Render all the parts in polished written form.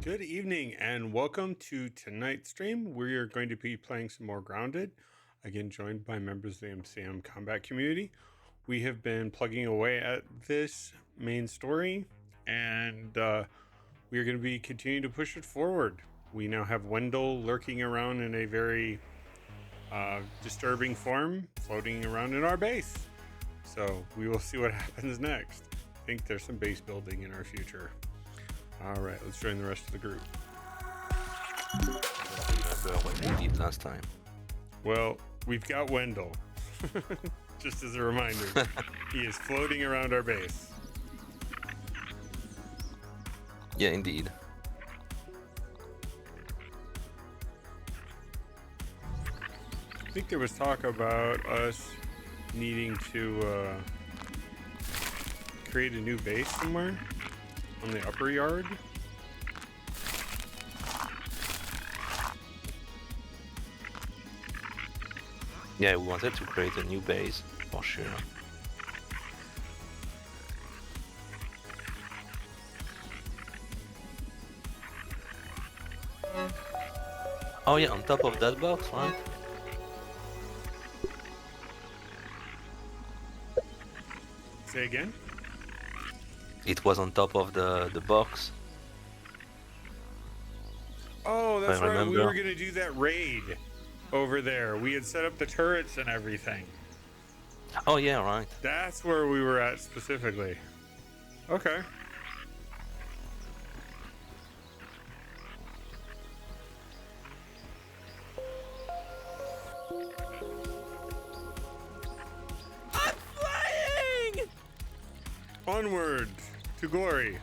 Good evening and welcome to tonight's stream. We are going to be playing some more Grounded, again joined by members of the MCM combat community. We have been plugging away at this main story and we are going to be continuing to push it forward. We now have Wendell lurking around in a very disturbing form, floating around in our base. So we will see what happens next. I think there's some base building in our future. All right, let's join the rest of the group. Remember what we did last time. Well, we've got Wendell. Just as a reminder, he is floating around our base. Yeah, indeed. I think there was talk about us needing to create a new base somewhere on the upper yard. Yeah, we wanted to create a new base, for sure. Oh yeah, on top of that box, right? Say again? It was on top of the box. Oh, that's I right. We remember. were going to do that raid over there. We had set up the turrets and everything. Oh yeah, right. That's where we were at specifically. Okay. I'm flying! Onward to glory.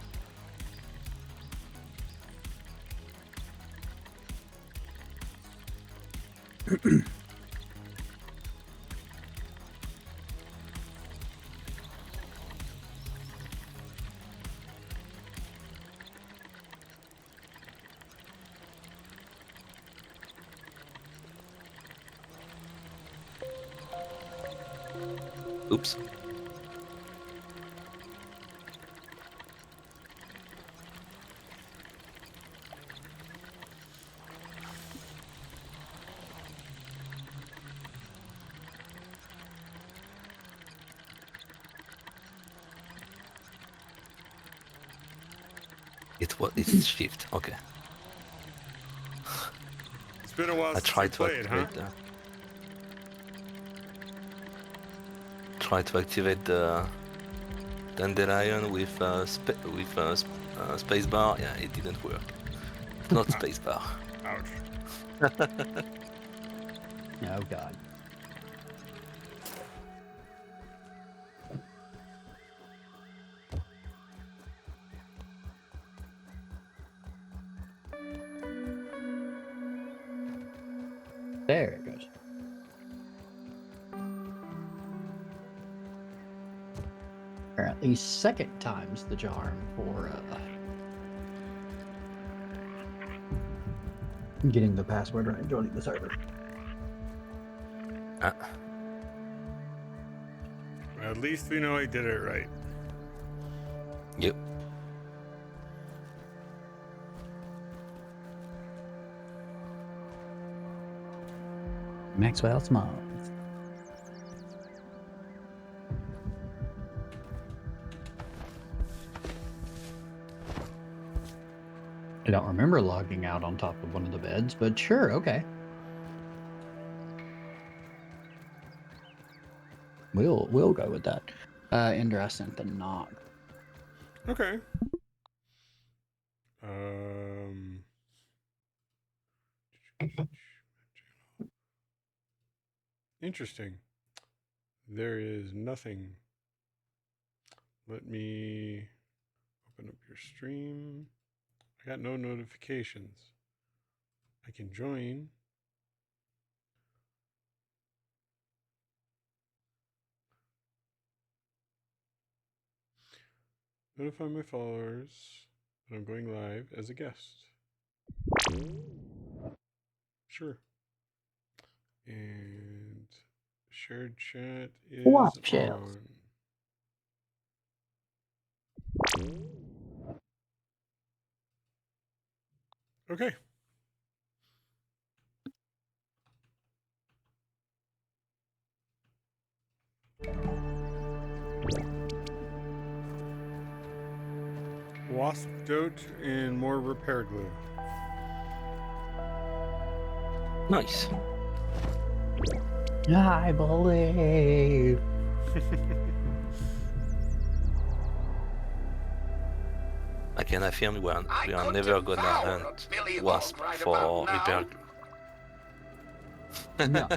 Oops. It's shift. Okay. It's been a while I since we tried to played, huh? activate the dandelion with spacebar. Yeah, it didn't work. Not spacebar. Ouch. Oh god. There it goes. Apparently second time's the charm for getting the password right and joining the server. At least we know I did it right. Yep. Maxwell Smalls. I don't remember logging out on top of one of the beds, but sure, okay. We'll go with that. Indra, I sent the knock. Okay. Interesting. There is nothing. Let me open up your stream. I got no notifications. I can join. Notify my followers that I'm going live as a guest. Sure. And shared chat is Watch it. on. Okay. Wasp dote and more repair glue. Nice. I believe. I can affirm we are never gonna hunt wasp for repair. No.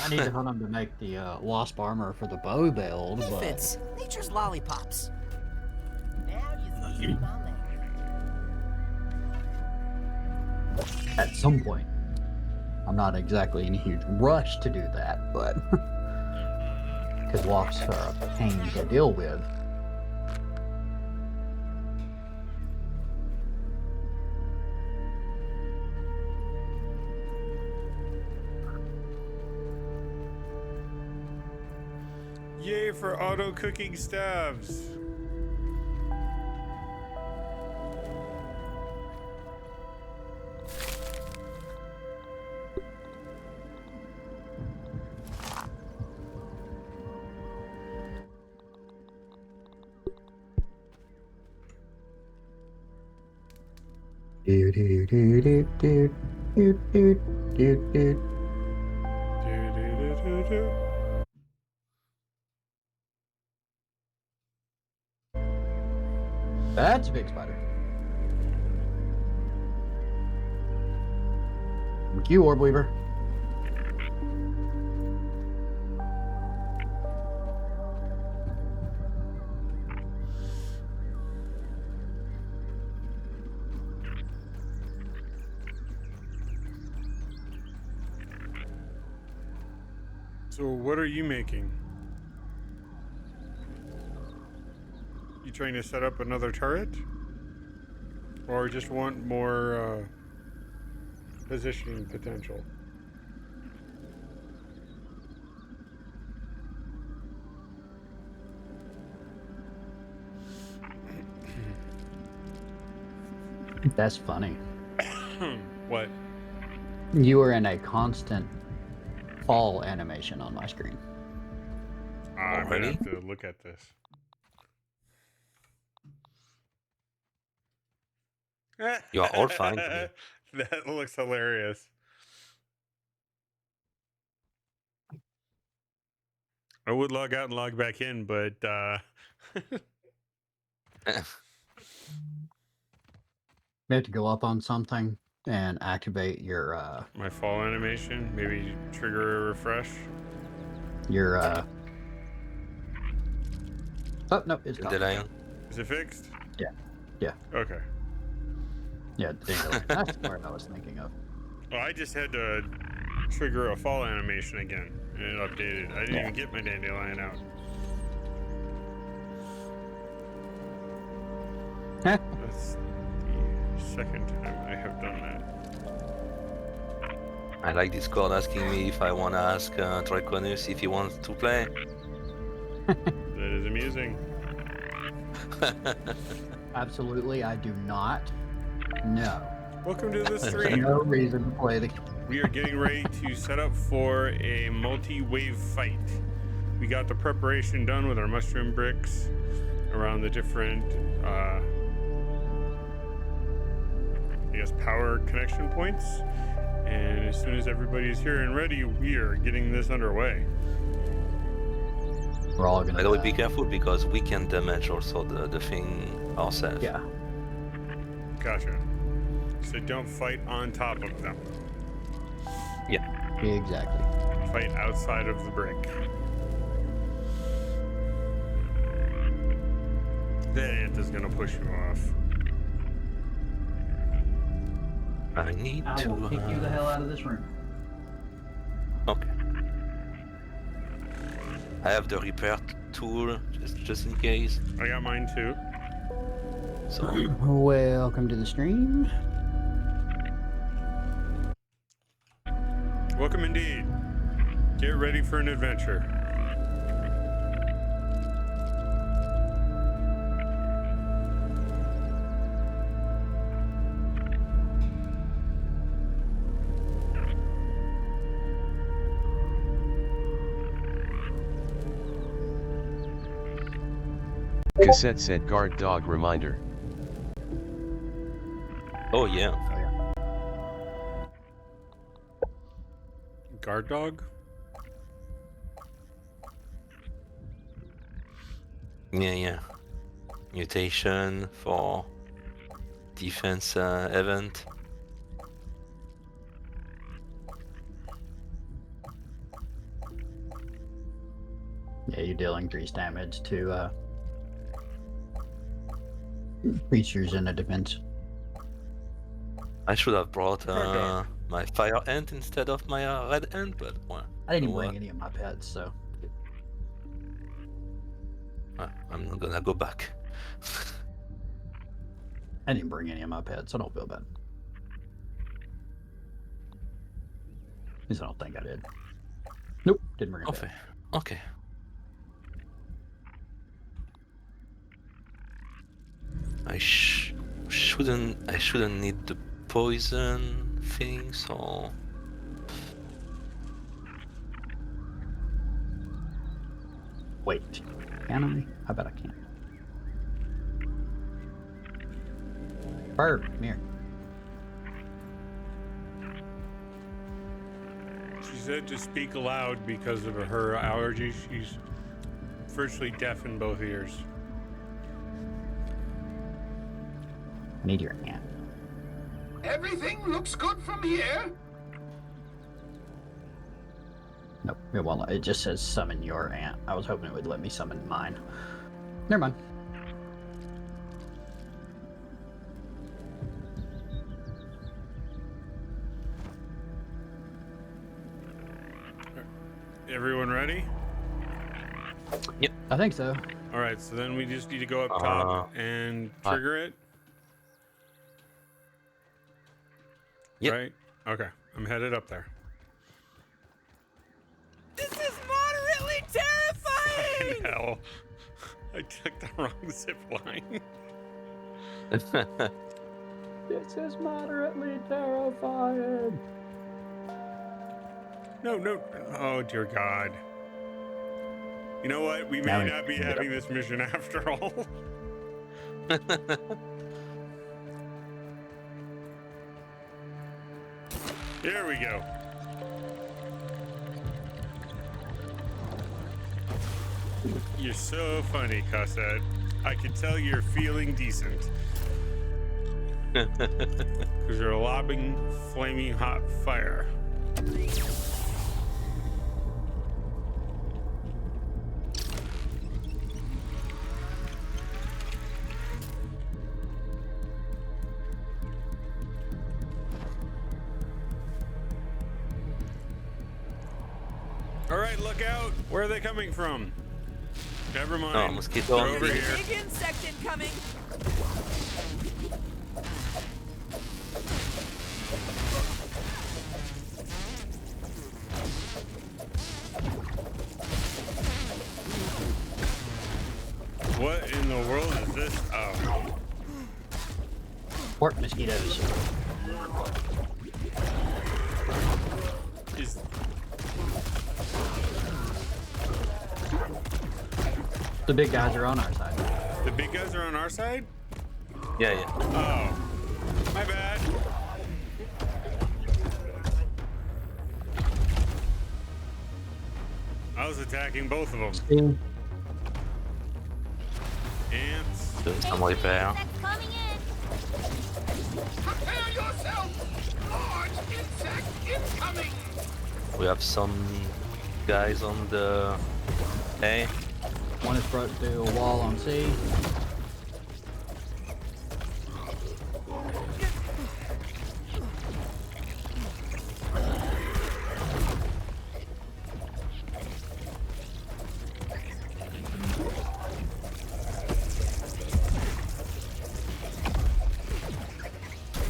I need to hunt them to make the wasp armor for the bow build, but It's nature's lollipops. Now you see my land. at some point. I'm not exactly in a huge rush to do that, but because wasps are a pain to deal with. Yay for auto cooking stabs. Do do do do do do do do do. Do-do-do-do-do. That's a big spider. Thank you, Orb Weaver. So what are you making? You trying to set up another turret? Or just want more positioning potential? That's funny. What? You are in a constant fall animation on my screen. I'm gonna Already? have to look at this. You are all fine to me. That looks hilarious. I would log out and log back in, but You have to go up on something and activate your my fall animation, maybe trigger a refresh. your oh no, it's gone. Did I? Is it fixed? Yeah. Yeah. Okay. Yeah, there you go. That's the part I was thinking of. Well, I just had to trigger a fall animation again, and it updated. I didn't Yeah. even get my dandelion out. That's the second time I have done that. I like Discord asking me if I want to ask Draconus if he wants to play. That is amusing. Absolutely, I do not. No. Welcome to the There's stream. no reason to play the. We are getting ready to set up for a multi-wave fight. We got the preparation done with our mushroom bricks around the different, I guess, power connection points. And as soon as everybody's here and ready, we are getting this underway. We're all gonna. By the way, die. be careful because we can damage also the thing ourselves. Yeah. Gotcha. So don't fight on top of them. Exactly. Fight outside of the brick. That ant is gonna push you off. I need I to. will kick you the hell out of this room. Okay. I have the repair tool just in case. I got mine too. So Welcome to the stream. Welcome indeed. Get ready for an adventure. Cassette said guard dog reminder. Oh yeah. Oh yeah. Guard dog? Yeah. Mutation for defense event. Yeah, you're dealing increased damage to creatures in a defense. I should have brought Guard dog. my fire ant instead of my red ant, but well, I didn't you even know bring what? any of my pets, so I'm not gonna go back. I didn't bring any of my pets. I don't feel bad. At least I don't think I did. Nope, didn't bring a pet. Okay. I shouldn't need the poison thing, so Wait, can I? I bet I can. Bird, come here. She said to speak aloud because of her allergies. She's virtually deaf in both ears. I need your ant. Everything looks good from here. Nope, it won't. It just says summon your ant. I was hoping it would let me summon mine. Never mind. Everyone ready? I think so. All right, so then we just need to go up top and trigger it. Yep. Right? Okay, I'm headed up there. This is moderately terrifying! Hell, I took the wrong zip line. This is moderately terrifying. No. Oh, dear God. You know what? We Now may we not be can get having this mission after all. Here we go. You're so funny, Cassette. I can tell you're feeling decent. Because you're lobbing flaming hot fire. All right, look out. Where are they coming from? Never mind. Oh, mosquito. They're over There's here. a big insect incoming. What in the world is this? Oh. Port mosquitoes. Is The big guys are on our side. the big guys are on our side? Yeah. Oh. My bad. I was attacking both of them. Ants. Doing some repair. Coming in. Prepare yourself. Large insect incoming. We have some guys on the A. One is brought to a wall on C.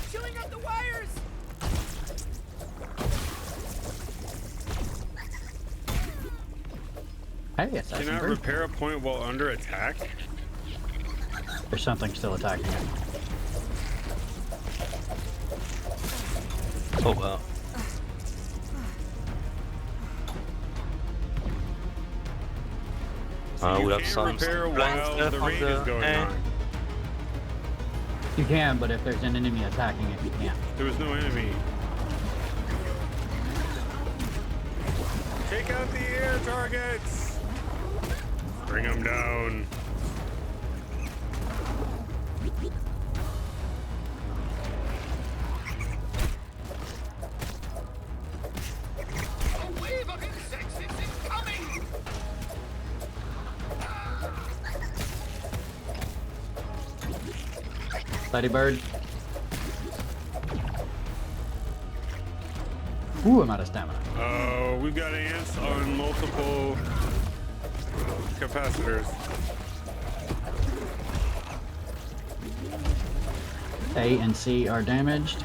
Chewing up the wires. Hey, assassin Cannot bird. repair a point while under attack? There's something still attacking it. Oh wow. So you we have can't some repair blind while stuff the on raid the is going end. on. You can, but if there's an enemy attacking it, you can't. There was no enemy. Take out the air targets. Bring them down. A wave of insects is incoming! Ladybird. Ooh, I'm out of stamina. We've got ants on multiple capacitors. A and C are damaged.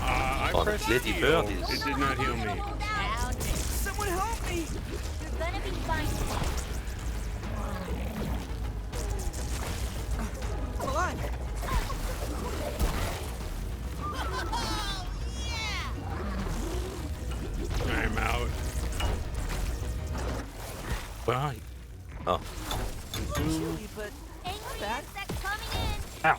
I Oh, pressed that lady heal. bird is- It did not heal me. Someone help me! You're gonna be fine. Come on! I'm out. Where are you? Oh, Chilly, but Angry back. insect coming in. Ow.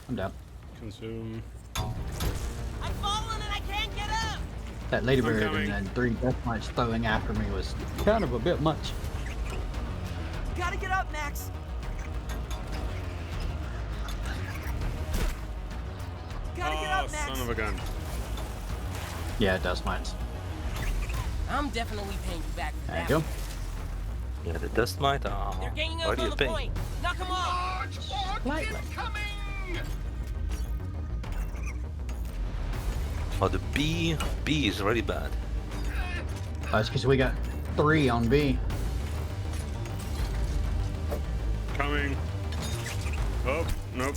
I'm down. Consume. I'm falling and I can't get up! That ladybird I'm coming. and then 3 death mites throwing after me was kind of a bit much. Gotta get up, Max! Gotta get Oh, up, Max! son of a gun. Yeah, dust mites. I'm definitely paying you back for There you that. go. yeah, the dust mite. Oh, They're ganging why up do on you the pay? point. Knock them off! Large orc Slightly. incoming! Oh, the B is really bad. That's because we got 3 on B. Coming. Oh, nope.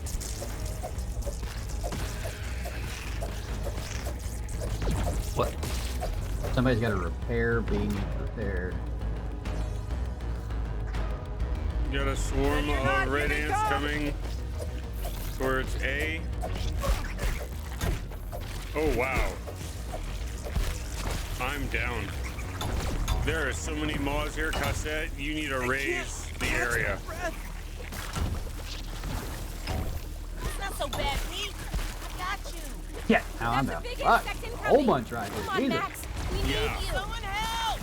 What? Somebody's got to repair B needs repaired. Got a swarm You're not of red gonna ants go. coming towards A. Oh, wow. I'm down. There are so many maws here, Cassette. You need to raise the area. It's not so bad, Pete. I got you. Yeah, now I'm down. Big Fuck. insect incoming. Whole bunch right Come here. on, Jesus. Max. We need Yeah. you. Someone help!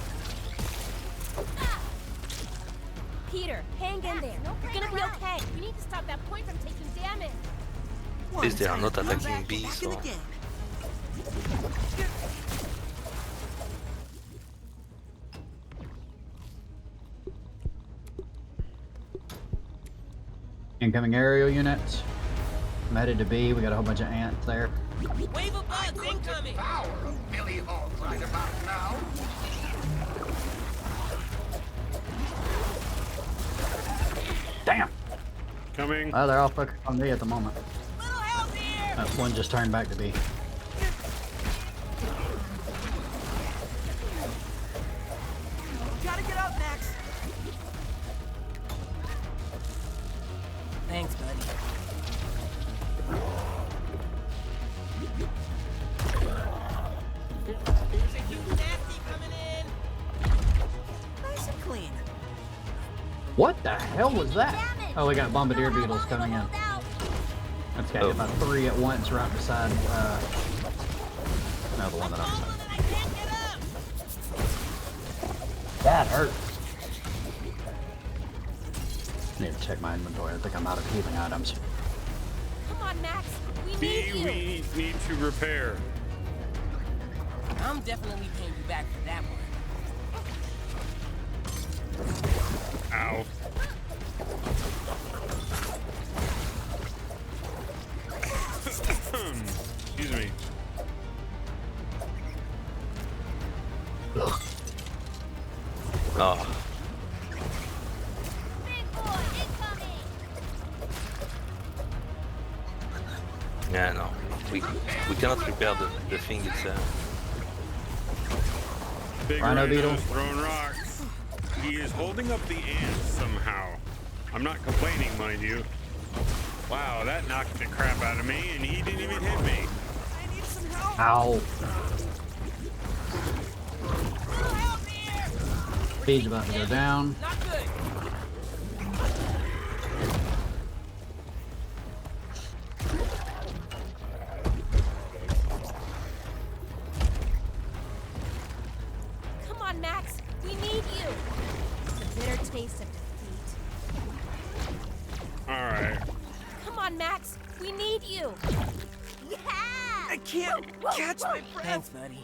Peter, hang in there. You're gonna be okay. We need to stop that point from taking damage. At least they are not attacking B, so. Incoming aerial units. I'm headed to B. We got a whole bunch of ants there. Wave of bugs incoming! Devour a Billy Hawk right about now. Damn. Coming. Well, they're all focused on me at the moment. Little help here! One just turned back to B. Gotta get up, Max! Thanks, buddy. There's a huge nasty coming in! Nice and clean. What the hell was that? Damage. Oh, we got bombardier Don't have beetles all the coming in. rolled out. That's got Oh. about 3 at once right beside, no, the one that I'm Falling and I can't get up! That hurts. Need to check my inventory. I think I'm out of healing items. Come on, Max. We B, need you. we need to repair. I'm definitely paying you back for that one. Ow. Excuse me. Oh, Big boy, incoming. yeah, no. We cannot repair the thing itself. Big Rhino Rhino's beetle. throwing rocks. He is holding up the ants somehow. I'm not complaining, mind you. Wow, that knocked the crap out of me, and he didn't even hit me. I need some help. Ow. Help here. Speed's about to go down. Not good. Come on, Max. We need you. The bitter taste of defeat. All right. Come on, Max. We need you. Yeah! I can't catch my breath. Thanks, buddy.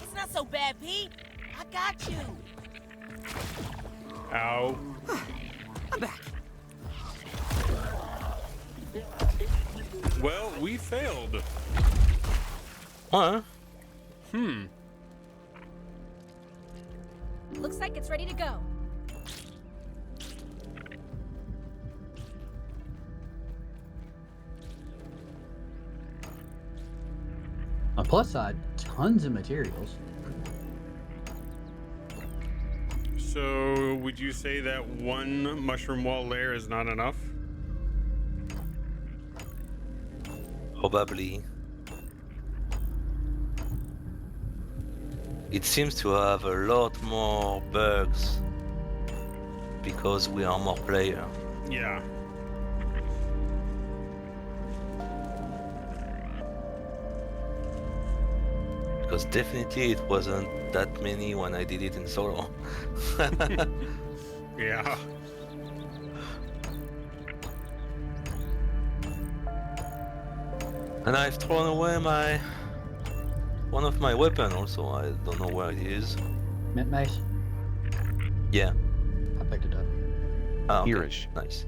It's not so bad, Pete. I got you. Ow. I'm back. Well, we failed. Huh? Looks like it's ready to go. On the plus side, tons of materials. So, would you say that one mushroom wall layer is not enough? Probably. It seems to have a lot more bugs because we are more player. Yeah. Because definitely it wasn't that many when I did it in solo. Yeah. And I've thrown away one of my weapon also. I don't know where it is. Mint mace. Yeah. I picked it up. Ah, okay. Hereish. Nice.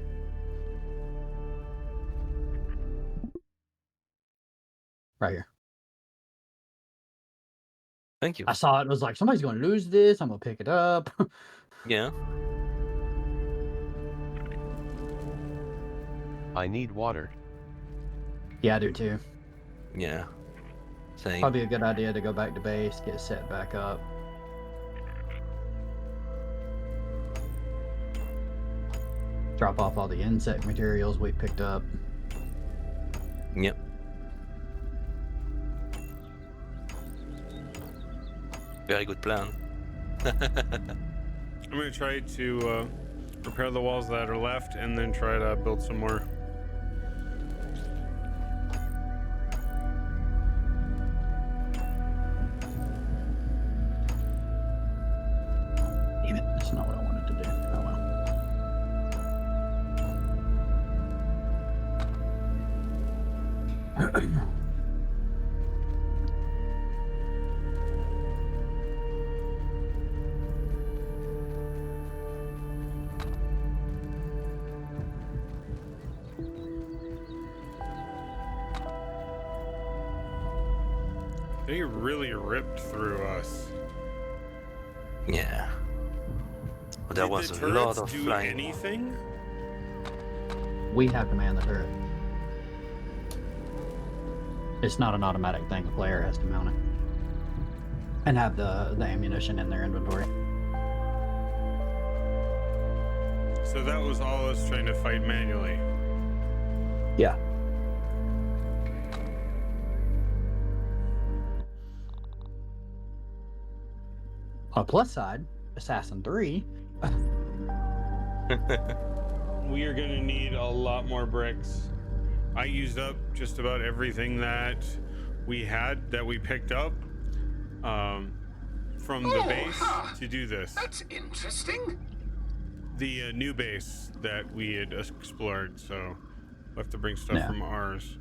Right here. Thank you. I saw it and was like, somebody's going to lose this. I'm going to pick it up. Yeah. I need water. Yeah, I do too. Yeah. Same. Probably a good idea to go back to base, get set back up. Drop off all the insect materials we picked up. Yep. Very good plan. I'm going to try to repair the walls that are left and then try to build some more. Damn it, that's not what I wanted to do. Oh well. They really ripped through us. Yeah. There Did was the a lot turrets of do flying. anything? We have to man the turret. It's not an automatic thing. The player has to mount it. And have the ammunition in their inventory. So that was all us trying to fight manually. Yeah. On the plus side, Assassin 3. We are going to need a lot more bricks. I used up just about everything that we had that we picked up from the base to do this. That's interesting. The new base that we had explored, so we'll have to bring stuff Yeah. from ours.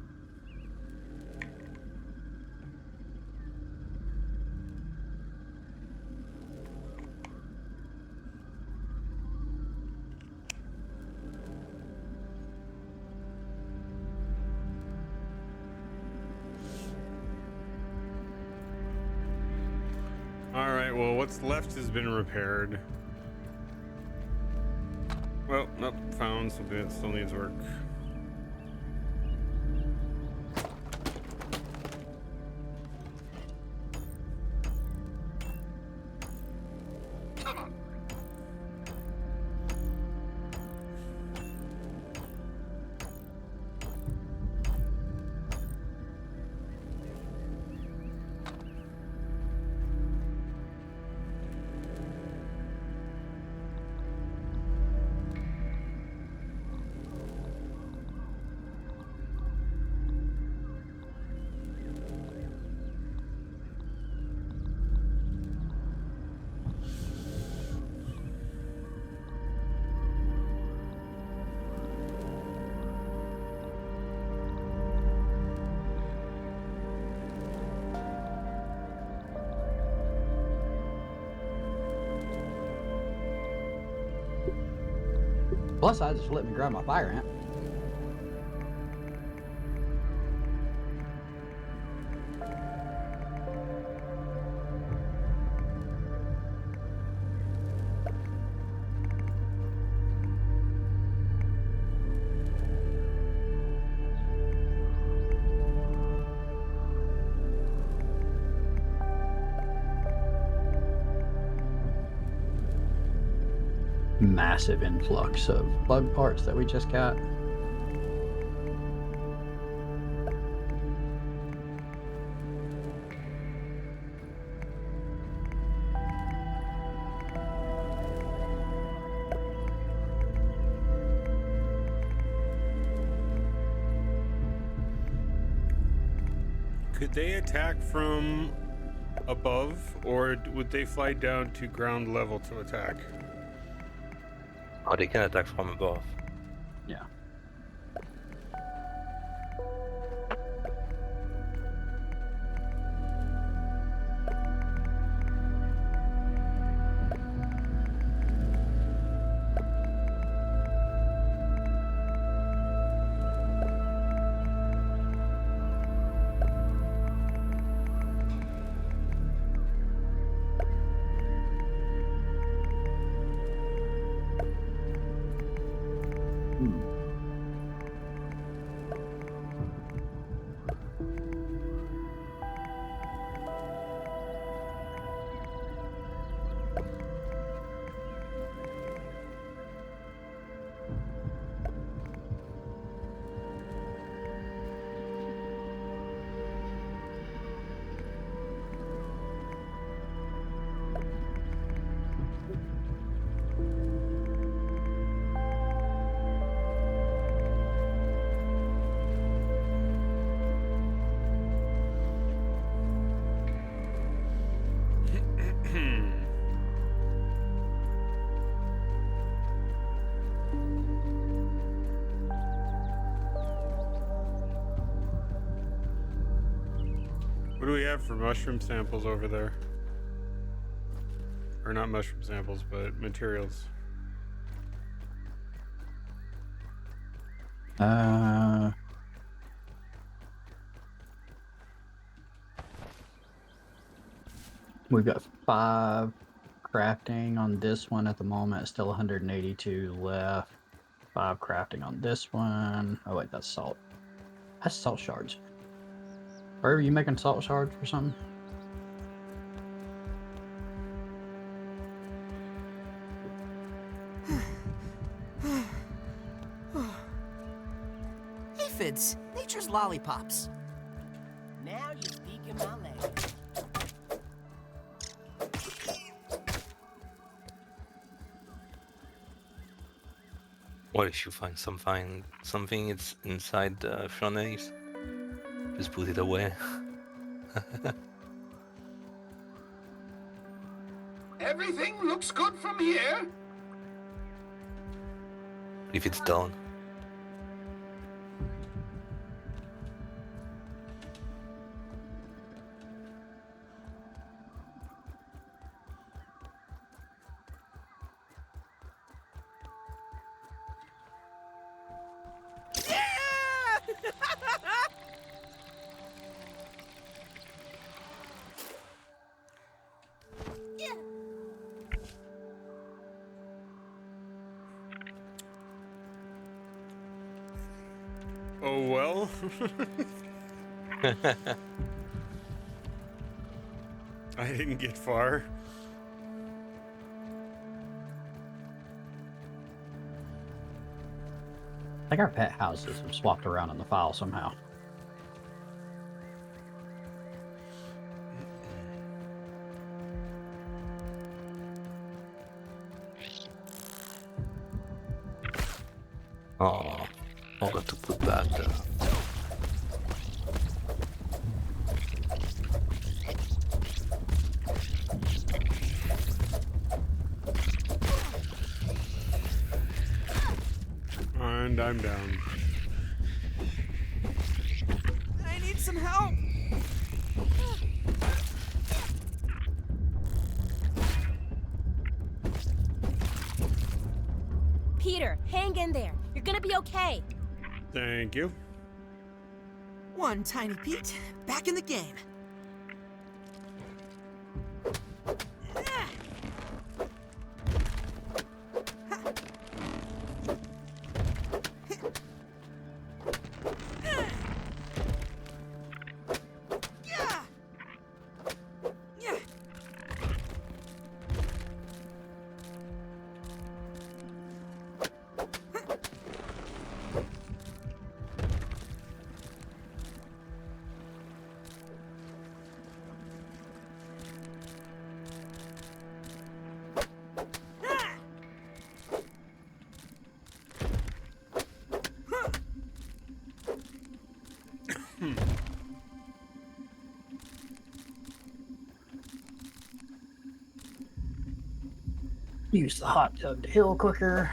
All right, well, what's left has been repaired. Well, nope, found something that still needs work. Come on. Plus, I just let me grab my fire ant. Massive influx of bug parts that we just got. Could they attack from above, or would they fly down to ground level to attack? Oh, they can attack from above. Yeah. What do we have for mushroom samples over there? Or not mushroom samples, but materials. We've got 5 crafting on this one at the moment. Still 182 left. 5 crafting on this one. Oh wait, that's salt. That's salt shards. Are you making salt shards for something? Aphids, nature's lollipops. Now you're speaking my language. What if you find something it's inside the furnace? Just put it away. Everything looks good from here. If it's done. Oh well. I didn't get far. I think our pet houses have swapped around in the file somehow. Oh, I got to put back the... And I'm down. I need some help. Peter, hey! hang in there. You're gonna be okay. Thank you. One tiny Pete, back in the game. Use the hot tub to heal quicker.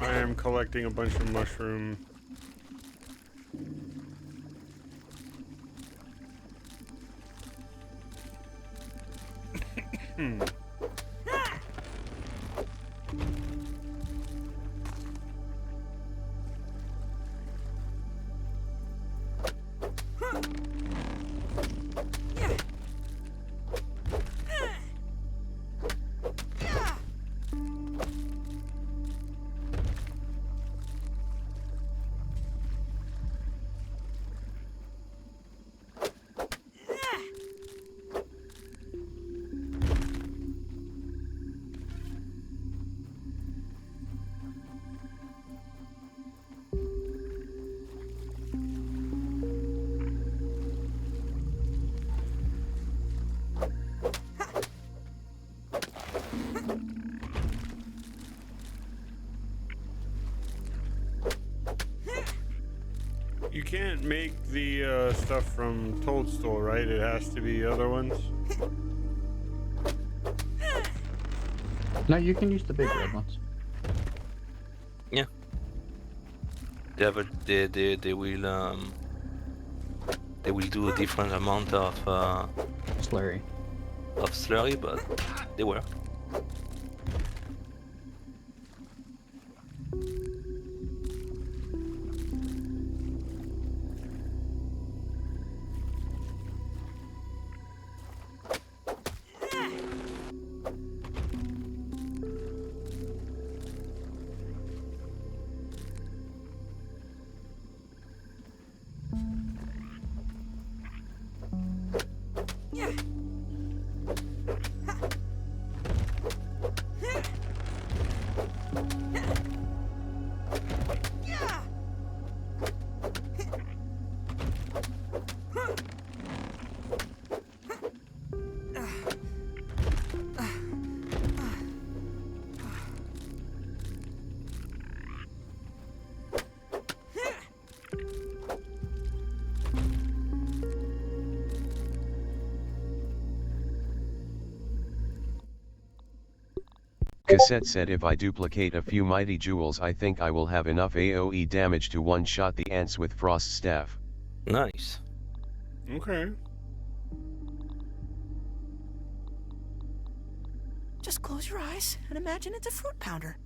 I am collecting a bunch of mushroom. You can't make the stuff from Toadstool, right? It has to be other ones. No, you can use the big red ones. Yeah. They will do a different amount of Slurry. slurry, but they work. Cassette said if I duplicate a few mighty jewels I think I will have enough AoE damage to one-shot the ants with Frost Staff. Nice. Okay. Just close your eyes and imagine it's a fruit pounder.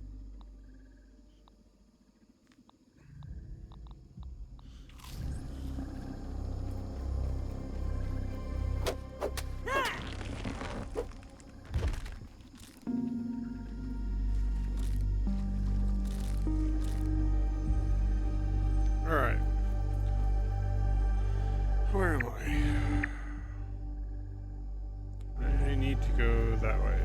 All right. Where am I? I need to go that way.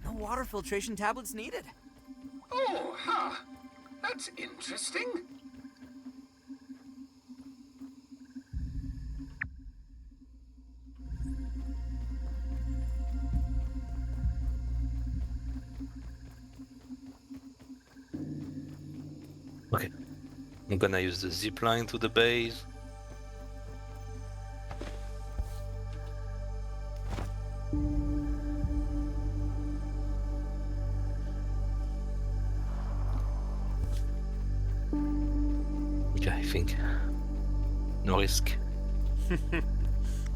No water filtration tablets needed. Oh, huh. That's interesting. Okay. I'm gonna use the zip line to the base. Okay, I think. No risk.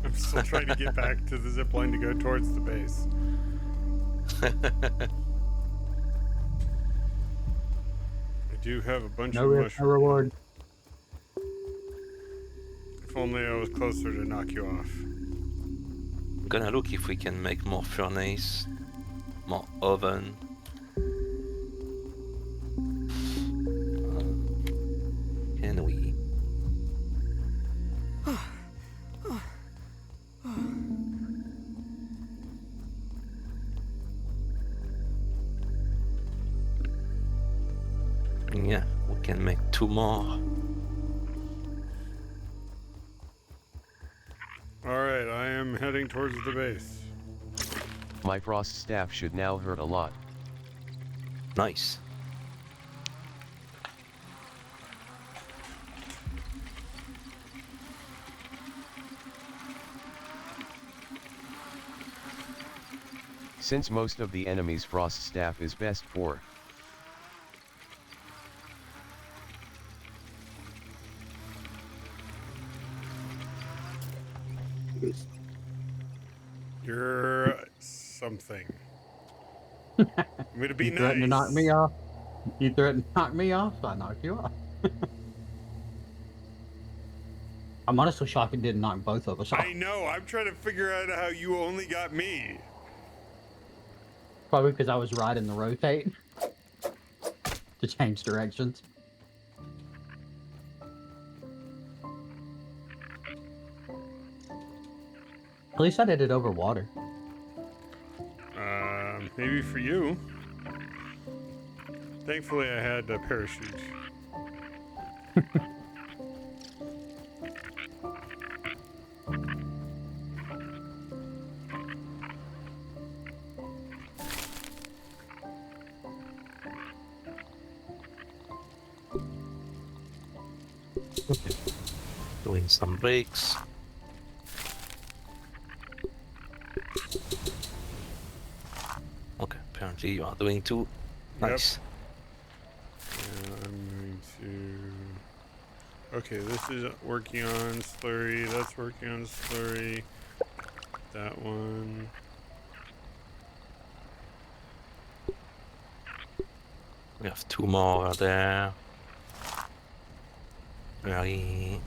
I'm still trying to get back to the zip line to go towards the base. I do have a bunch No of risk, no mushrooms. reward. If only I was closer to knock you off. I'm gonna look if we can make more furnace, more oven. Can we? Yeah, we can make 2 more. Alright, I am heading towards the base. My frost staff should now hurt a lot. Nice. Since most of the enemy's frost staff is best for. You're something. I'm gonna be You nice. threatened to knock me off. You threatened to knock me off, so I knocked you off. I'm honestly shocked it didn't knock both of us off. I know, I'm trying to figure out how you only got me. Probably because I was riding the rotate to change directions. At least I did it over water. Maybe for you. Thankfully, I had a parachute. Doing some breaks. Okay, apparently you are doing 2. Nice. And I'm going to... Okay, this is working on slurry. That's working on slurry. That one. We have 2 more there. Very.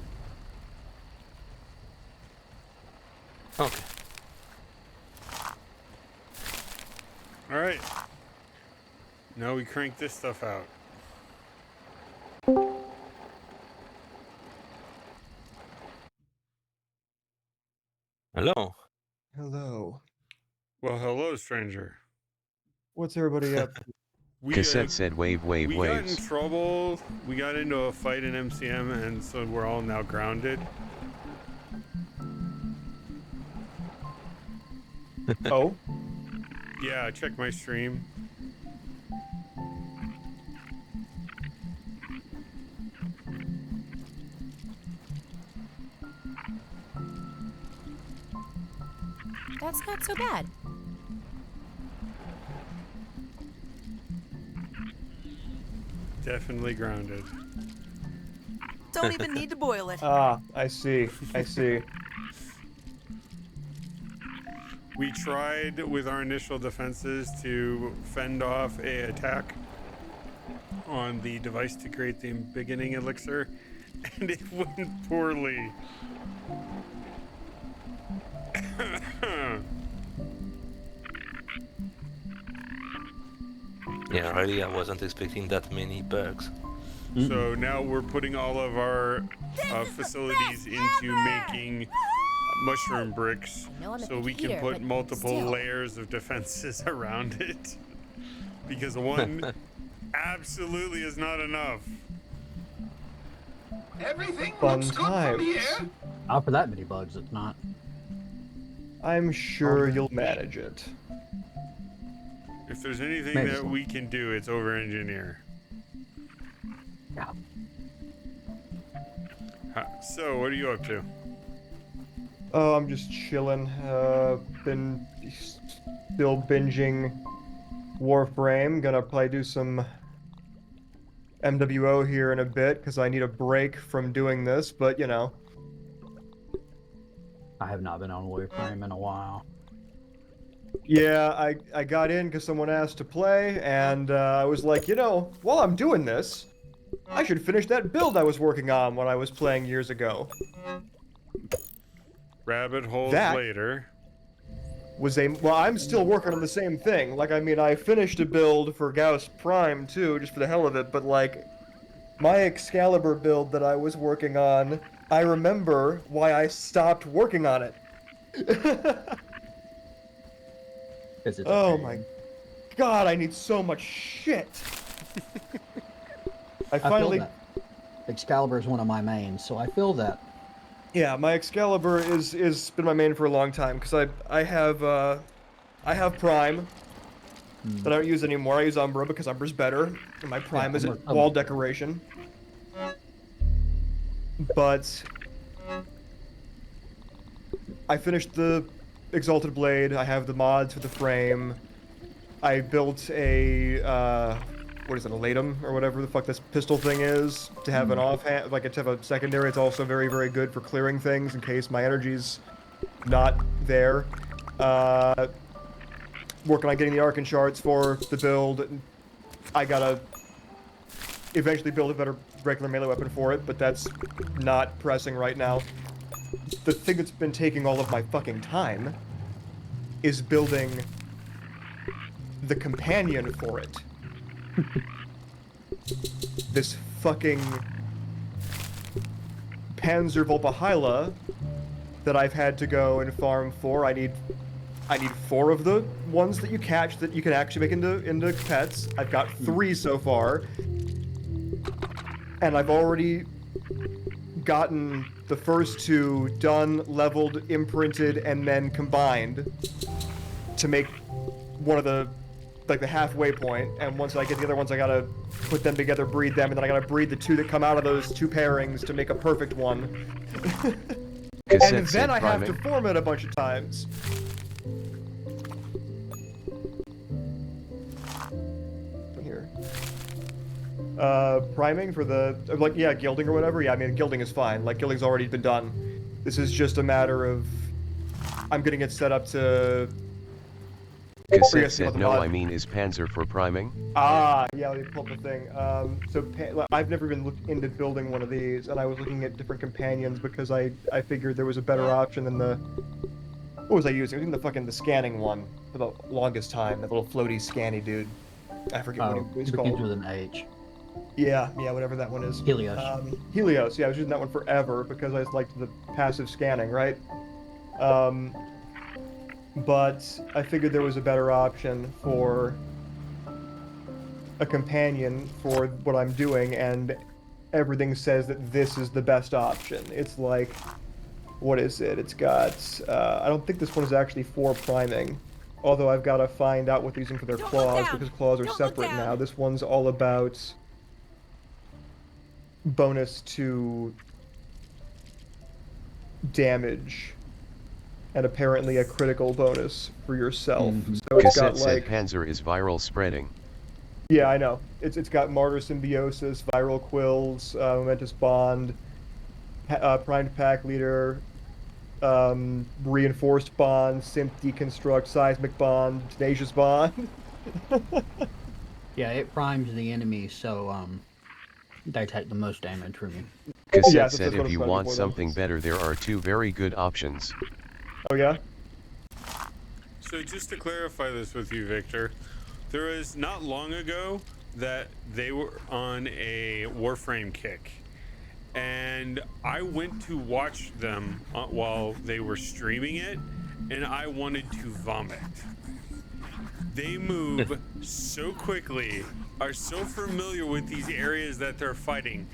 Okay. Alright. Now we crank this stuff out. Hello. Hello. Well, hello, stranger. What's everybody up to? We, Cassette said wave we got in waves. trouble. We got into a fight in MCM, and so we're all now grounded. Oh, Yeah, check my stream. That's not so bad. Definitely grounded. Don't even need to boil it. I see. I see. We tried with our initial defenses to fend off a attack on the device to create the beginning elixir, and it went poorly. Yeah, really, I wasn't expecting that many bugs. So now we're putting all of our facilities into making mushroom bricks, I know I'm a so we can computer, put but multiple still. layers of defenses around it. Because one absolutely is not enough. Everything Fun looks good from times. here. Not for that many bugs, it's not. I'm sure you'll manage it. If there's anything Maybe that so. we can do, it's over engineer. Yeah. So, what are you up to? Oh, I'm just chilling. Been still binging Warframe. Gonna probably do some MWO here in a bit because I need a break from doing this. But you know, I have not been on Warframe in a while. yeah, I got in because someone asked to play, and I was like, you know, while I'm doing this, I should finish that build I was working on when I was playing years ago. Rabbit holes That- later. Well, I'm still working on the same thing. Like, I mean, I finished a build for Gauss Prime too, just for the hell of it, but like, my Excalibur build that I was working on, I remember why I stopped working on it. It's a Oh pain. my god, I need so much shit. I I finally. feel that. Excalibur is one of my mains, so I feel that. Yeah, my Excalibur is been my main for a long time because I have Prime that I don't use anymore. I use Umbra because Umbra's better, and my Prime is a Umbra's wall better. decoration. But I finished the Exalted Blade. I have the mods for the frame. I built a what is it, a Latum or whatever the fuck this pistol thing is, to have an offhand, like to have a secondary. It's also very, very good for clearing things in case my energy's not there. Working on getting the Arcane Shards for the build. I gotta eventually build a better regular melee weapon for it, but that's not pressing right now. The thing that's been taking all of my fucking time is building the companion for it. This fucking Panzer Volpahyla that I've had to go and farm for. I need 4 of the ones that you catch that you can actually make into pets. I've got 3 so far. And I've already gotten the first 2 done, leveled, imprinted, and then combined to make one of the halfway point. And once I get the other ones, I gotta put them together, breed them, and then I gotta breed the 2 that come out of those 2 pairings to make a perfect one. Cassette And said then I have to priming. form it a bunch of times. Here. Priming for the, like, yeah, gilding or whatever. Yeah, I mean, gilding is fine. Like, gilding's already been done. This is just a matter of I'm getting it set up to. Cassette Yes, said about the no, mod. I mean is Panzer for priming? Ah, yeah, let me pull up the thing. I've never even looked into building one of these, and I was looking at different companions because I figured there was a better option than the. What was I using? I was using the scanning one for the longest time. That little floaty scanny dude. I forget what he was begins called. with an H. Yeah, whatever that one is. Helios. Helios. Yeah, I was using that one forever because I liked the passive scanning, right? But I figured there was a better option for a companion for what I'm doing, and everything says that this is the best option. It's like, what is it? It's got, I don't think this one is actually for priming, although I've got to find out what they're using for their Don't look claws, down. because claws are Don't look separate down. now. This one's all about bonus to damage, and apparently a critical bonus for yourself. So it's Cassette got said like, Panzer is viral spreading. yeah, I know. It's got Martyr Symbiosis, Viral Quills, Momentous Bond, Primed Pack Leader, Reinforced Bond, Synth Deconstruct, Seismic Bond, Tenacious Bond. Yeah, it primes the enemy, so they take the most damage from you. Cassette Yes, said that's what if it's you gonna be want for them. something better there are 2 very good options. Oh yeah? So just to clarify this with you, Victor, there was not long ago that they were on a Warframe kick, and I went to watch them while they were streaming it, and I wanted to vomit. They move so quickly, are so familiar with these areas that they're fighting.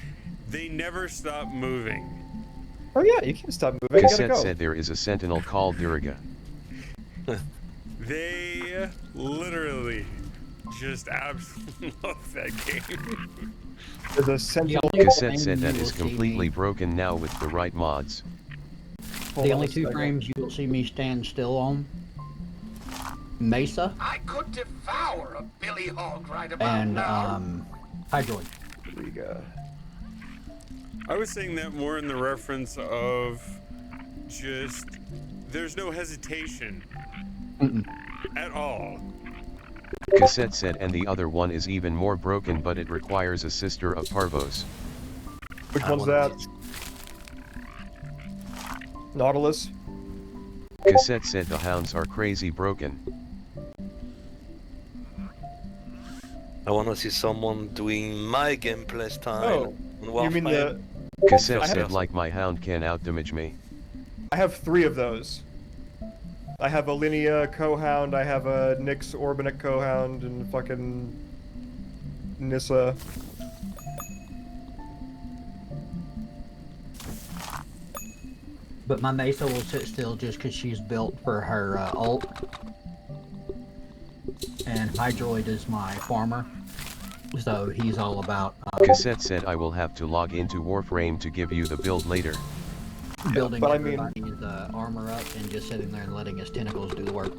They never stop moving. Oh yeah, you can't stop moving. You gotta Cassette go. said there is a sentinel called Diriga. They literally just absolutely love that game. There's a sensible. Cassette said that is completely broken now with the right mods. Hold The on only a two second. frames you will see me stand still on, Mesa I could devour a billy hog right about and now. Hydroid. Here we go. I was saying that more in the reference of just there's no hesitation at all. Cassette said and the other one is even more broken but it requires a sister of Parvos. Which I one's wanna that? see- Nautilus? Cassette said the hounds are crazy broken. I want to see someone doing my gameplay style. Oh, you mean the... Cassette I said have- like my hound can outdamage me. I have 3 of those. I have a Linea Cohound, I have a Nyx Orbinic Cohound, and fucking... Nissa. But my Mesa will sit still just because she's built for her ult. And Hydroid is my farmer. So he's all about Cassette said I will have to log into Warframe to give you the build later. building but I mean- everybody's armor up and just sitting there and letting his tentacles do the work.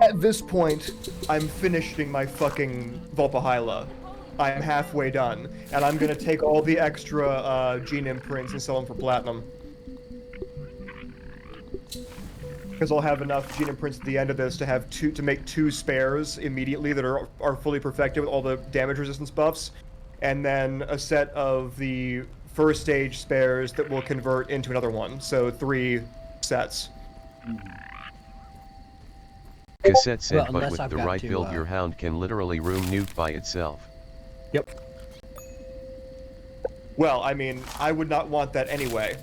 At this point, I'm finishing my fucking Volpahyla. I'm halfway done, and I'm gonna take all the extra gene imprints and sell them for platinum. Because I'll have enough gene imprints at the end of this to have to make 2 spares immediately that are fully perfected with all the damage resistance buffs, and then a set of the first stage spares that will convert into another one. So 3 sets. Cassette said Well, but unless with I've the got right to, build your hound can literally room nuke by itself. Yep. Well, I mean, I would not want that anyway.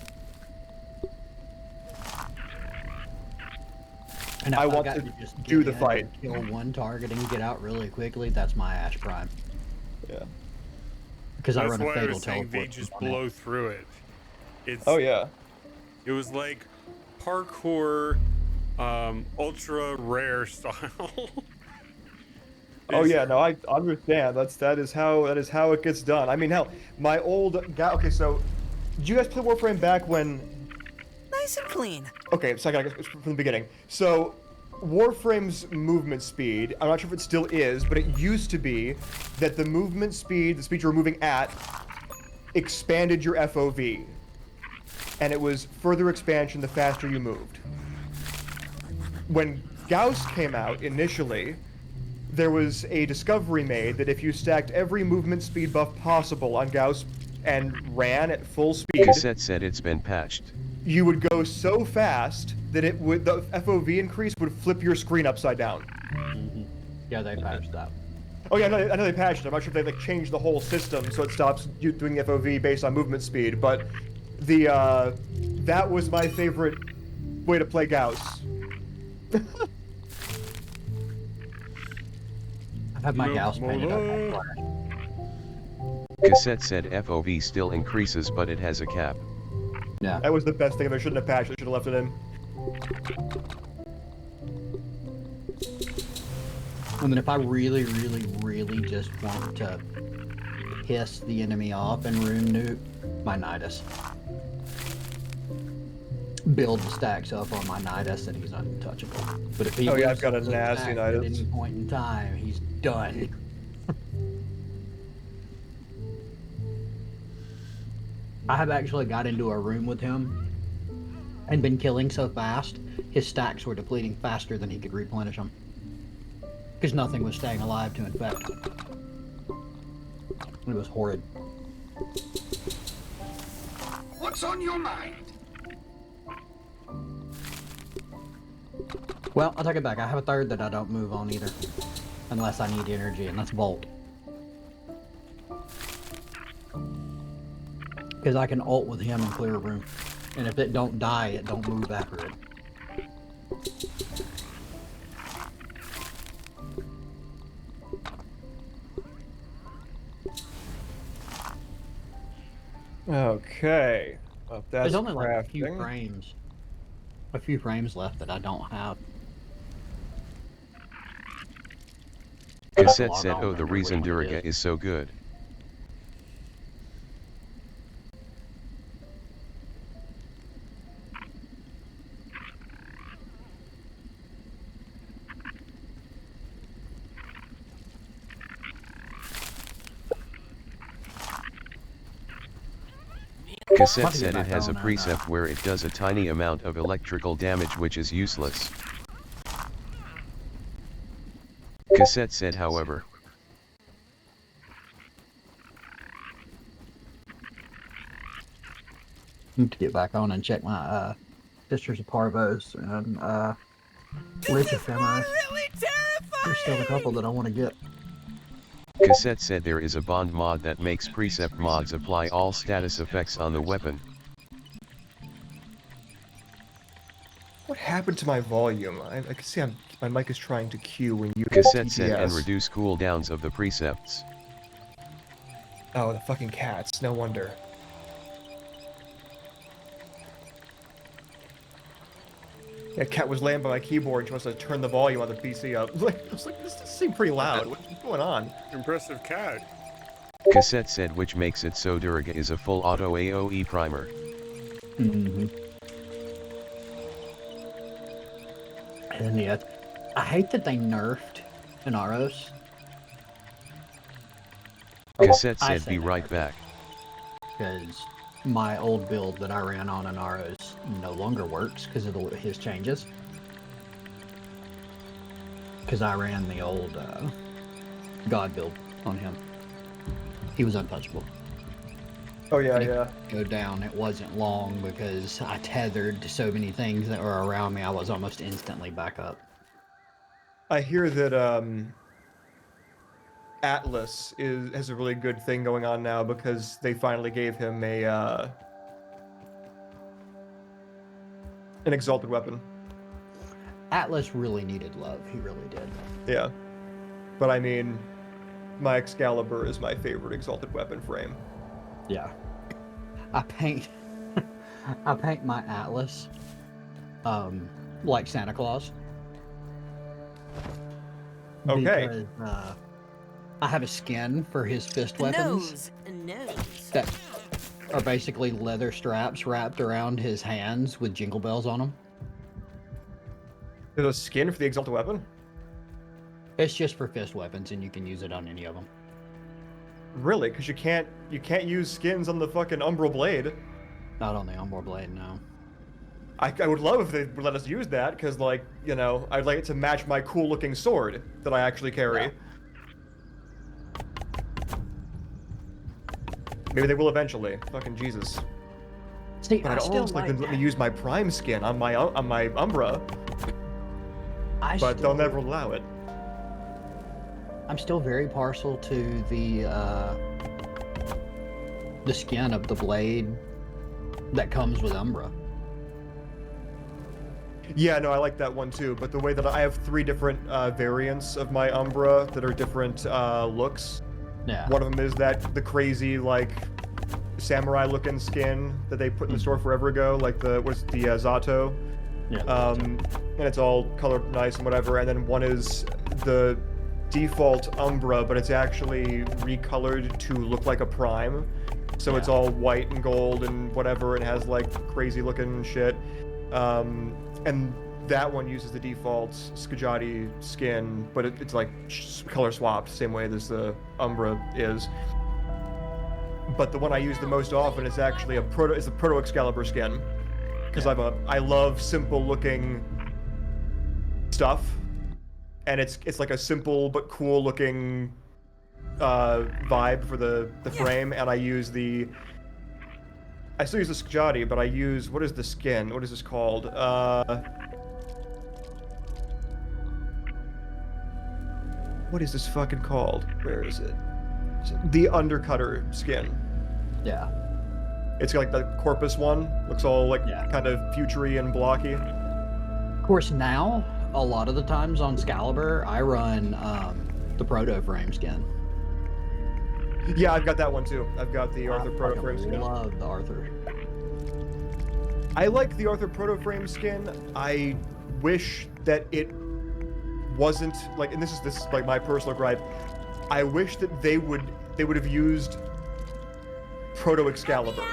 And if I I've want got to just do get the in fight. and kill one target and get out really quickly, that's my Ash Prime. Yeah. Because I That's run a why I fatal was saying they teleport. just on it. blow through it. It's Oh yeah. It was like parkour, ultra rare style. Oh yeah, no, I understand. That is how it gets done. I mean, hell, my old guy. Okay, so did you guys play Warframe back when? Nice and clean. Okay, second, I guess from the beginning. So, Warframe's movement speed. I'm not sure if it still is, but it used to be that the movement speed, the speed you were moving at, expanded your FOV, and it was further expansion the faster you moved. When Gauss came out initially, there was a discovery made that if you stacked every movement speed buff possible on Gauss and ran at full speed, Cassette said it's been patched. you would go so fast that the FOV increase would flip your screen upside down. Yeah, they patched that. Oh yeah, I know they patched it. I'm not sure if they changed the whole system so it stops you doing the FOV based on movement speed, but that was my favorite way to play Gauss. I've had my No Gauss painted up. more. Cassette said FOV still increases but it has a cap. Yeah. That was the best thing. They shouldn't have patched it. Should have left it in. I mean, if I really, really, really just want to piss the enemy off and room nuke, my Nidus. Build the stacks up on my Nidus and he's untouchable. But if he Oh, yeah, loses I've got a those nasty stacks Nidus. at any point in time, he's done. I have actually got into a room with him and been killing so fast, his stacks were depleting faster than he could replenish them. Because nothing was staying alive to infect. It was horrid. What's on your mind? Well, I'll take it back. I have a third that I don't move on either. Unless I need energy, and that's Volt. Because I can ult with him and clear a room. And if it don't die, it don't move after it. Okay. Well, that's There's only like a few crafting. frames. A few frames left that I don't have. Cassette Log said on oh the whenever reason which one it Duriga is. is so good. Cassette Might be said it back has a on and, precept where it does a tiny amount of electrical damage which is useless. Cassette said however. need to get back on and check my Sisters of Parvos and Lich Ephemeris. Really terrifying! There's still a couple that I want to get. Cassette said there is a bond mod that makes precept mods apply all status effects on the weapon. What happened to my volume? I can see my mic is trying to cue when you Cassette said and TTS. reduce cooldowns of the precepts. Oh, the fucking cats. No wonder. Yeah, cat was laying by my keyboard. She wants to turn the volume on the PC up. I was like, this does seem pretty loud. What's going on? Impressive cat. Cassette said which makes it so Duriga is a full auto AoE primer. Mm-hmm. And yeah, I hate that they nerfed Inaros. Cassette I said say be they right nerfed back. Because my old build that I ran on Inaros no longer works because of his changes. Because I ran the old God build on him. He was untouchable. Oh yeah, And it yeah. Go down. It wasn't long because I tethered so many things that were around me. I was almost instantly back up. I hear that Atlas has a really good thing going on now because they finally gave him an exalted weapon. Atlas really needed love. He really did. Yeah. But I mean, my Excalibur is my favorite exalted weapon frame. Yeah. I paint I paint my Atlas like Santa Claus. Okay. Because I have a skin for his fist weapons Nose. that are basically leather straps wrapped around his hands with jingle bells on them. There's a skin for the exalted weapon? It's just for fist weapons and you can use it on any of them. Really? Because you can't use skins on the fucking Umbral Blade. Not on the Umbral Blade, no. I would love if they would let us use that, because, like, you know, I'd like it to match my cool-looking sword that I actually carry. Yeah. Maybe they will eventually. Fucking Jesus. See, But I I'd still almost like them to let me that. use my Prime skin on my Umbra, I but still, they'll never allow it. I'm still very partial to the skin of the blade that comes with Umbra. Yeah, no, I like that one too, but the way that I have 3 different variants of my Umbra that are different looks. Yeah. One of them is the crazy, like, samurai-looking skin that they put in the store forever ago, like the Zato. Yeah. And it's all colored nice and whatever. And then one is the default Umbra, but it's actually recolored to look like a Prime. So it's Yeah. all white and gold and whatever, and has like crazy looking shit. And that one uses the default Skajati skin, but it's like color swapped, same way as the Umbra is. But the one I use the most often is actually the Proto Excalibur skin, because I love simple looking stuff, and it's like a simple but cool looking vibe for the frame, and I still use the Skajati, but I use, what is the skin? What is this called? What is this fucking called? Where is it? The Undercutter skin. Yeah. It's like the Corpus one. Looks all like Yeah. kind of futury and blocky. Of course, now a lot of the times on Excalibur, I run the Proto frame skin. Yeah, I've got that one too. I've got the Arthur I Proto fucking frame skin. love the Arthur. I like the Arthur Proto frame skin. I wish that it wasn't like, and this is like my personal gripe. I wish that they would have used Proto Excalibur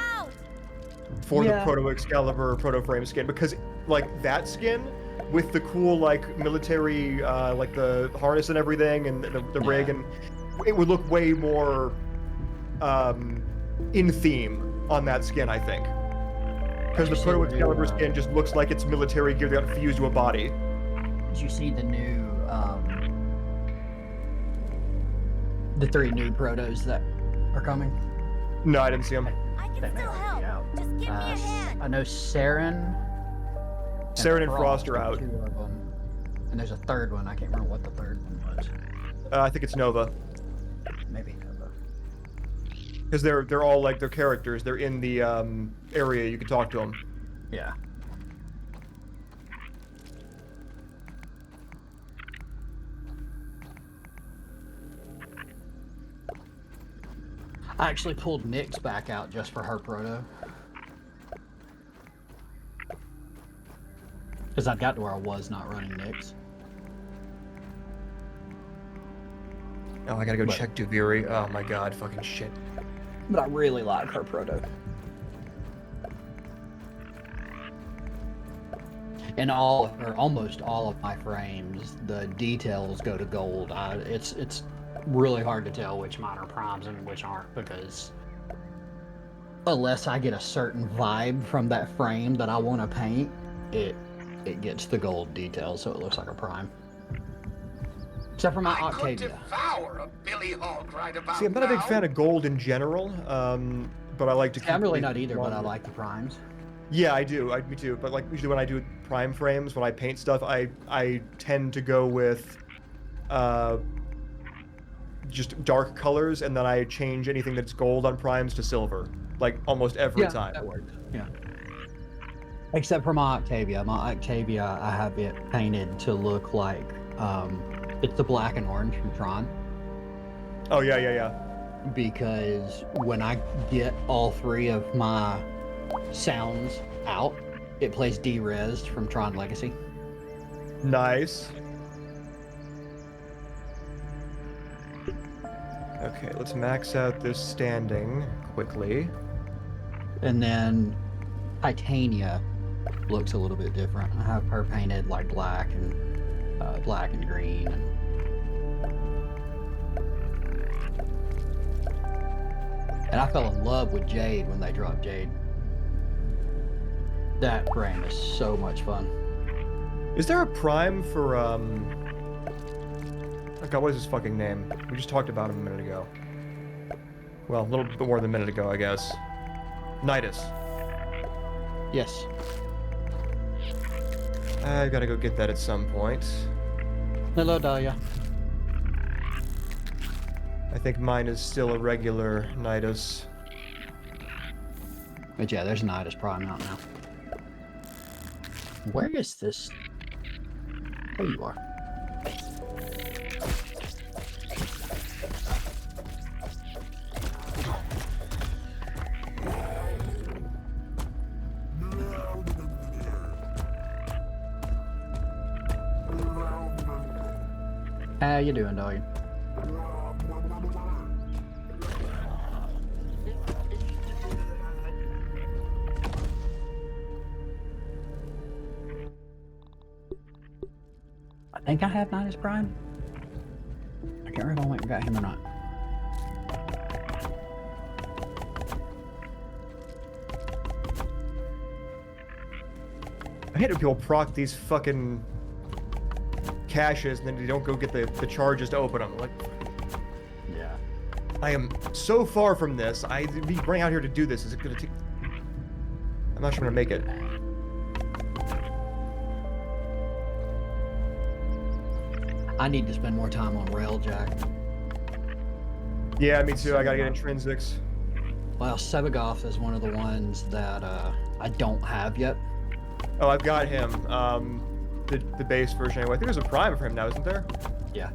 for the Yeah. Proto Excalibur Proto frame skin, because like that skin with the cool like military like the harness and everything and the rig, Yeah. and it would look way more in theme on that skin, I think. Because the Did you see Proto the new, Excalibur skin just looks like it's military gear that got fused to a body. Did you see the new, the 3 new protos that are coming? No, I didn't see him. I can They may still already be help. out. Just give me a hand. I know Saren. Saren and Frost are out. 2 of them. And there's a third one. I can't remember what the third one was. I think it's Nova. Maybe Nova. Because they're all like their characters. They're in the area. You can talk to them. Yeah. I actually pulled Nyx back out just for her proto. Because I got to where I was not running Nyx. Oh, I gotta go But- check Duviri. Oh my god, fucking shit. But I really like her proto. In all, or almost all of my frames, the details go to gold. It's really hard to tell which mine are primes and which aren't, because unless I get a certain vibe from that frame that I want to paint, it gets the gold details, so it looks like a prime. Except for my I could Octavia. devour a Billy Hog right about See, I'm not a big now. fan of gold in general, but I like to keep I'm really these not either, but I longer. like the primes. Yeah, I do. Me too. But like usually when I do prime frames, when I paint stuff, I tend to go with just dark colors, and then I change anything that's gold on primes to silver, like almost every time. That works. Yeah. Except for my Octavia. My Octavia, I have it painted to look like it's the black and orange from Tron. Oh yeah. Because when I get all 3 of my sounds out, it plays D-Resed from Tron Legacy. Nice. Okay, let's max out this standing quickly. And then Titania looks a little bit different. I have her painted like black and green. And I fell in love with Jade when they dropped Jade. That frame is so much fun. Is there a prime for oh god, what is his fucking name? We just talked about him a minute ago. Well, a little bit more than a minute ago, I guess. Nidus. Yes. I gotta go get that at some point. Hello, Dahlia. I think mine is still a regular Nidus. But yeah, there's Nidus Prime out now. Where is this? There you are. How you doing, doggy? I think I have Nidus Prime. I can't remember if I went and got him or not. I hate when people proc these fucking caches and then they don't go get the charges to open them. Like, Yeah. I am so far from this. Me running out here to do this is gonna take. I'm not sure I'm gonna make it. I need to spend more time on Railjack. Yeah, me too. I gotta get intrinsics. Well, Sebagoth is one of the ones that I don't have yet. Oh, I've got him. The base version anyway. I think there's a prime for him now, isn't there? Yeah.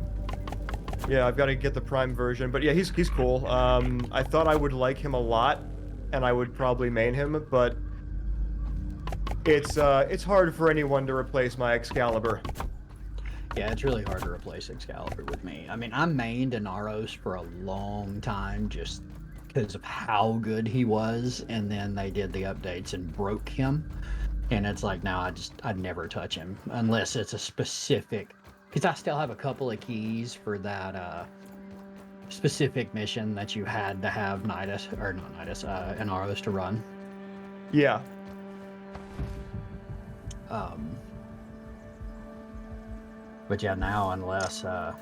Yeah, I've got to get the prime version. But yeah, he's cool. I thought I would like him a lot, and I would probably main him, but it's hard for anyone to replace my Excalibur. Yeah, it's really hard to replace Excalibur with me. I mean, I mained Inaros for a long time just because of how good he was, and then they did the updates and broke him. And it's like, now I'd never touch him unless it's a specific, because I still have a couple of keys for that specific mission that you had to have Nidus, or not Nidus, Inaros to run. Yeah. But yeah, now unless And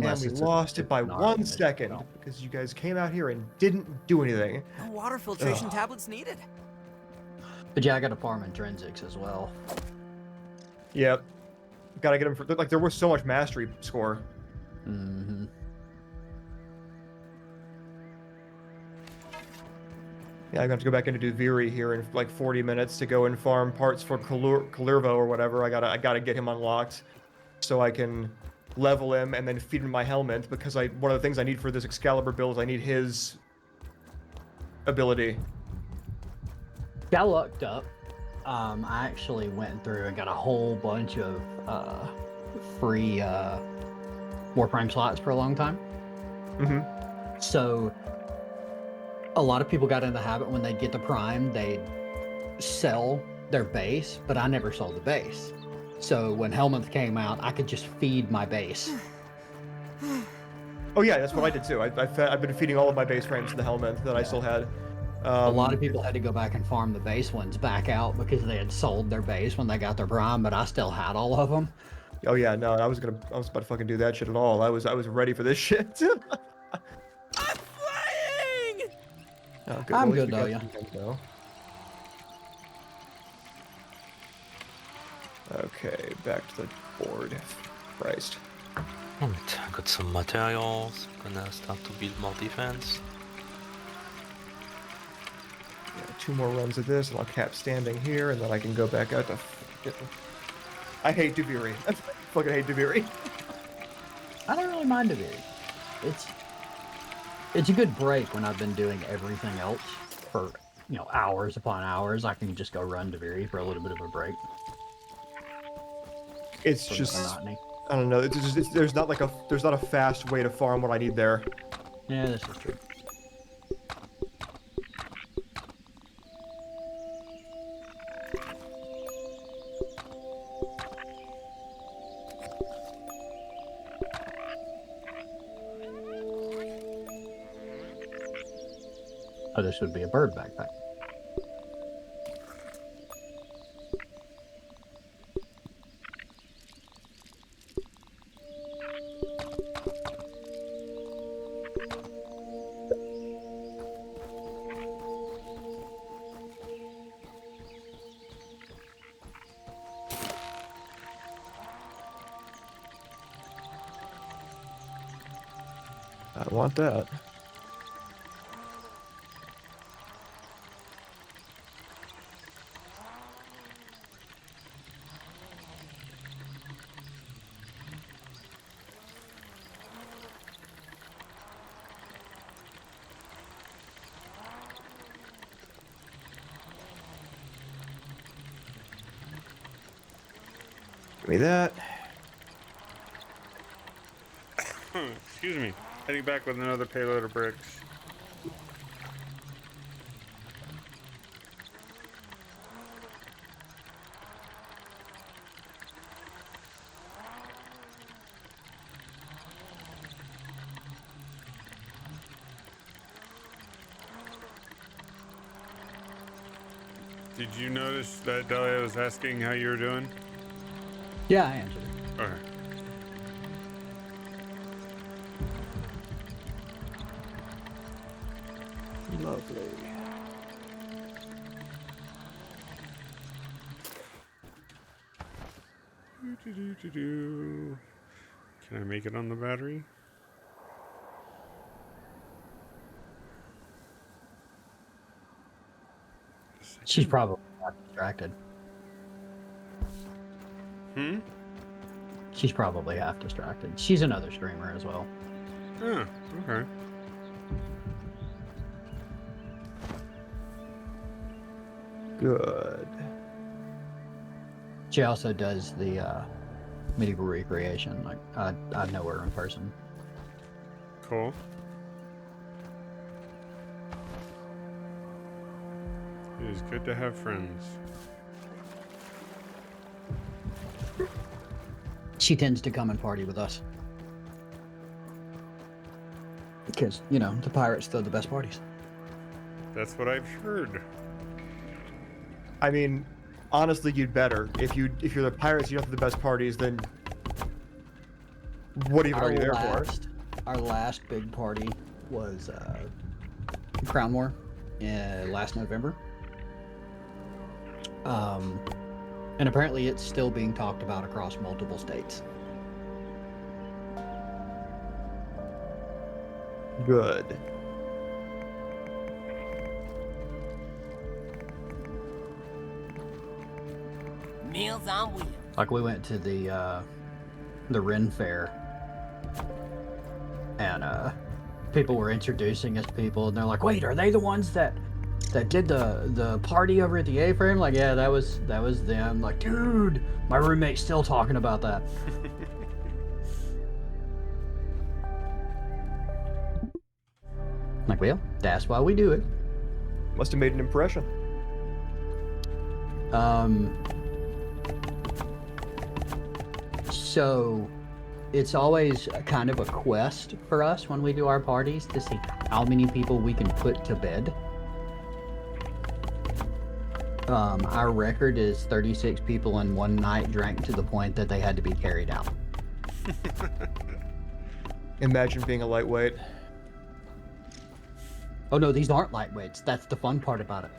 we it's a lost it by Inaros 1 mission, second so. because you guys came out here and didn't do anything. No water filtration Ugh. tablets needed. But yeah, I got to farm intrinsics as well. Yep. Gotta get him for, like, there was so much mastery score. Mm-hmm. Yeah, I'm gonna have to go back into Duviri here in like 40 minutes to go and farm parts for Kalirvo or whatever. I gotta get him unlocked so I can level him and then feed him my helmet, because one of the things I need for this Excalibur build is I need his ability. Got lucked up. I actually went through and got a whole bunch of free Warframe slots for a long time. Mm-hmm. So a lot of people got in the habit when they get to Prime, they'd sell their base, but I never sold the base. So when Helminth came out, I could just feed my base. Oh yeah, that's what I did too. I've been feeding all of my base frames to the helmet that I still had. A lot of people had to go back and farm the base ones back out because they had sold their base when they got their Prime, but I still had all of them. Oh yeah, no, I was about to fucking do that shit at all. I was ready for this shit. I'm flying! Oh, good. I'm Well, at least good, we though, got yeah. some things now. Okay, back to the board. Christ. Alright, I got some materials. Gonna start to build more defense. Yeah, 2 more runs of this, and I'll cap standing here, and then I can go back out to. I hate Duviri. I fucking hate Duviri. I don't really mind Deviri. It's a good break when I've been doing everything else for hours upon hours. I can just go run Deviri for a little bit of a break. It's From just the monotony. I don't know. There's not a fast way to farm what I need there. Yeah, this is true. Oh, this would be a bird backpack. I want that. Give me that. Excuse me. Heading back with another payload of bricks. Did you notice that Delia was asking how you were doing? Yeah, I answered. Okay. Lovely. Do-do-do-do-do. Can I make it on the battery? Yes, I She's can. probably not distracted. Hmm? She's probably half distracted. She's another streamer as well. Ah, okay. Good. She also does the medieval recreation. Like I know her in person. Cool. It is good to have friends. she tends to come and party with us. Because, you know, the pirates throw the best parties. That's what I've heard. I mean, honestly, you'd better. If you're the pirates, you don't have the best parties, then what even are you there for? Our last big party was Crown War last November. And apparently it's still being talked about across multiple states. Good. Meals on wheels. Like we went to the Ren Fair, and people were introducing us to people, and they're like, "Wait, are they the ones that did the party over at the A-frame?" Like, yeah, that was them. Like, dude, my roommate's still talking about that. Like, well, that's why we do it. Must have made an impression. So it's always kind of a quest for us when we do our parties to see how many people we can put to bed. Our record is 36 people in one night drank to the point that they had to be carried out. Imagine being a lightweight. Oh no, these aren't lightweights. That's the fun part about it.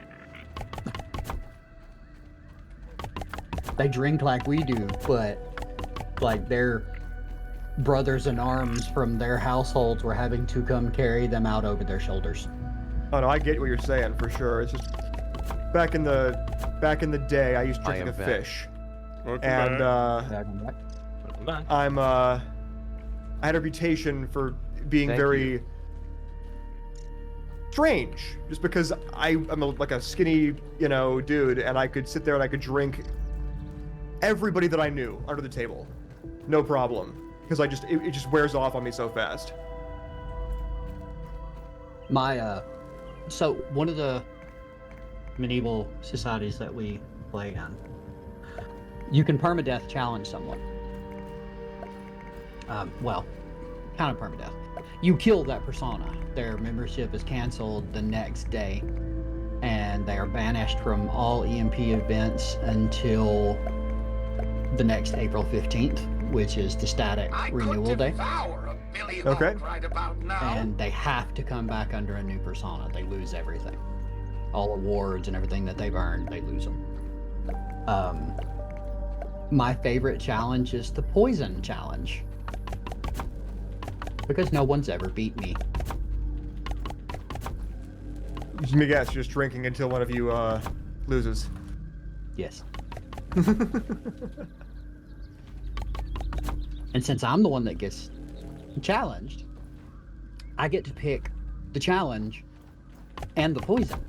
They drink like we do, but like their brothers in arms from their households were having to come carry them out over their shoulders. Oh no, I get what you're saying for sure. It's just back in the day, I used to drink a fish, and I had a reputation for being very strange, just because I'm like a skinny, you know, dude, and I could sit there and I could drink everybody that I knew under the table, no problem, because it just wears off on me so fast. So one of the medieval societies that we play in, you can permadeath challenge someone. Well, kind of permadeath. You kill that persona. Their membership is canceled the next day, and they are banished from all EMP events until the next April 15th, which is the static renewal day. Okay. Right about now. And they have to come back under a new persona. They lose everything. All awards and everything that they've earned, they lose them. My favorite challenge is the poison challenge, because no one's ever beat me. Let me guess, you're just drinking until one of you loses. Yes. And since I'm the one that gets challenged, I get to pick the challenge and the poison.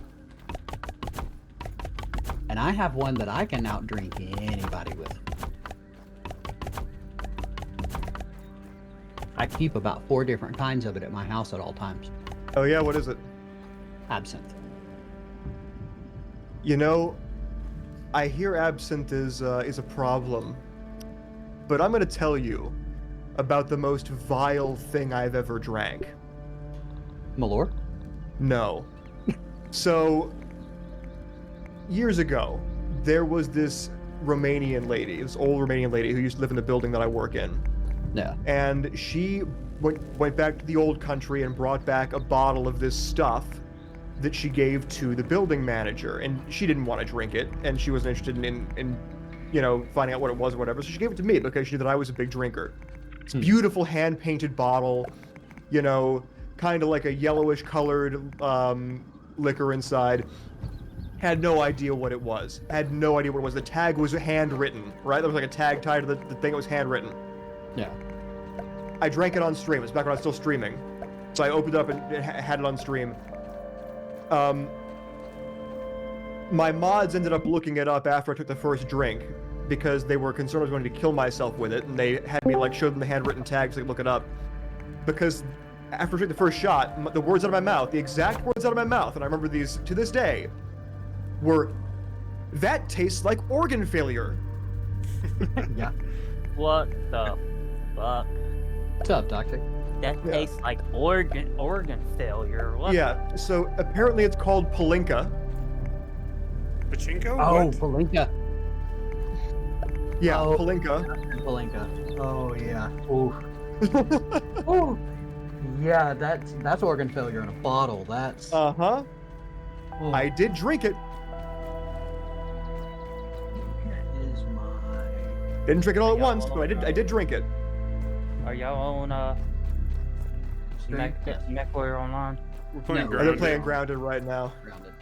And I have one that I can outdrink anybody with. I keep about 4 different kinds of it at my house at all times. Oh yeah, what is it? Absinthe. You know, I hear absinthe is a problem, but I'm gonna tell you about the most vile thing I've ever drank. Malort? No. So, years ago, there was this Romanian lady, this old Romanian lady who used to live in the building that I work in. Yeah. And she went back to the old country and brought back a bottle of this stuff that she gave to the building manager, and she didn't want to drink it, and she wasn't interested in you know, finding out what it was or whatever, so she gave it to me because she knew that I was a big drinker. It's a beautiful hand-painted bottle, you know, kind of like a yellowish colored liquor inside. Had no idea what it was. Had no idea what it was. The tag was handwritten, right? There was like a tag tied to the thing that was handwritten. Yeah. I drank it on stream. It was back when I was still streaming. So I opened it up and had it on stream. My mods ended up looking it up after I took the first drink because they were concerned I was going to kill myself with it, and they had me like show them the handwritten tag so they could look it up. Because after I took the first shot, the words out of my mouth, the exact words out of my mouth, and I remember these to this day, were, "That tastes like organ failure." Yeah. What the fuck? What's up, Doctor? That Yeah. tastes like organ failure. What? Yeah, so apparently it's called Palinka. Pachinko? Oh, What? Palinka. Yeah, Oh. Palinka. Palinka. Oh yeah. Ooh. Ooh. Yeah, that's organ failure in a bottle. That's. Uh-huh. Oh. I did drink it. Where is my? Didn't drink it all at Yeah, once, well, but I did drink it. Are y'all on Stream? Yes. MechWarrior Online? We're playing No, They're Grounded. playing Grounded right now. Grounded.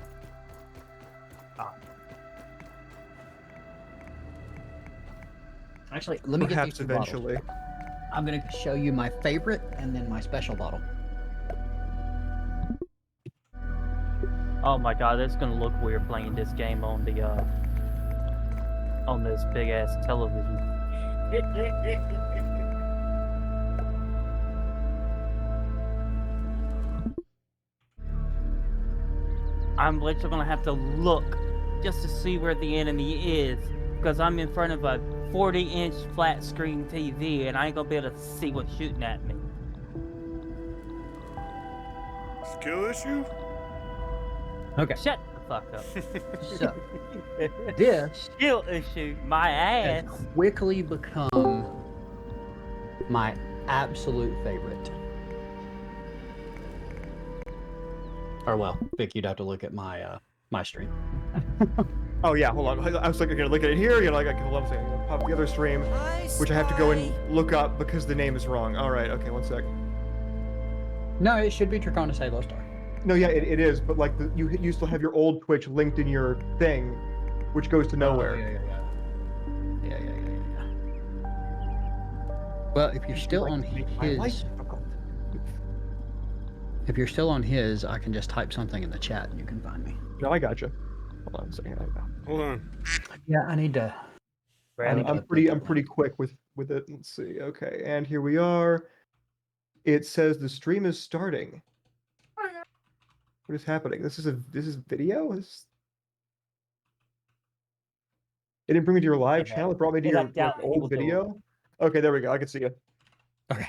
Actually, let me get Perhaps these two bottles. eventually. I'm gonna show you my favorite and then my special bottle. Oh my god, it's gonna look weird playing this game on the on this big ass television. I'm literally gonna have to look just to see where the enemy is, because I'm in front of a 40-inch flat screen TV and I ain't gonna be able to see what's shooting at me. Skill issue? Okay. Shut the fuck up. So this Skill issue, my has ass. quickly become my absolute favorite. Or well, Vic, you'd have to look at my my stream. Oh yeah, hold on. I was like, gonna look at it here. You're like, okay, hold on a second. I'm gonna pop the other stream, which I have to go and look up because the name is wrong. All right, okay, one sec. No, it should be Draconis Halo Star. No, yeah, it is, but like you still have your old Twitch linked in your thing, which goes to nowhere. Yeah. Well, if you're still on his, if you're still on his, I can just type something in the chat and you can find me. No, I gotcha. Hold on a second. Hold on. Yeah, I need to. I'm pretty quick with it. Let's see. Okay, and here we are. It says the stream is starting. What is happening? This is video? It didn't bring me to your live channel. It brought me to your old video. Okay, there we go. I can see it. Okay.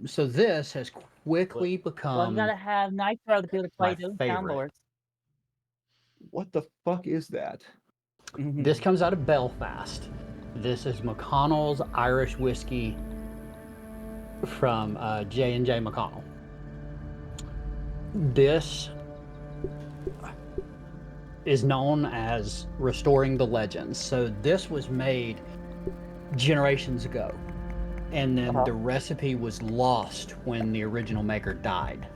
So this has quickly Well, become you gotta have Nitro to be able to play my those favorite. downloads. What the fuck is that? This comes out of Belfast. This is McConnell's Irish whiskey from J&J McConnell. This is known as restoring the legends. So this was made generations ago, and then the recipe was lost when the original maker died.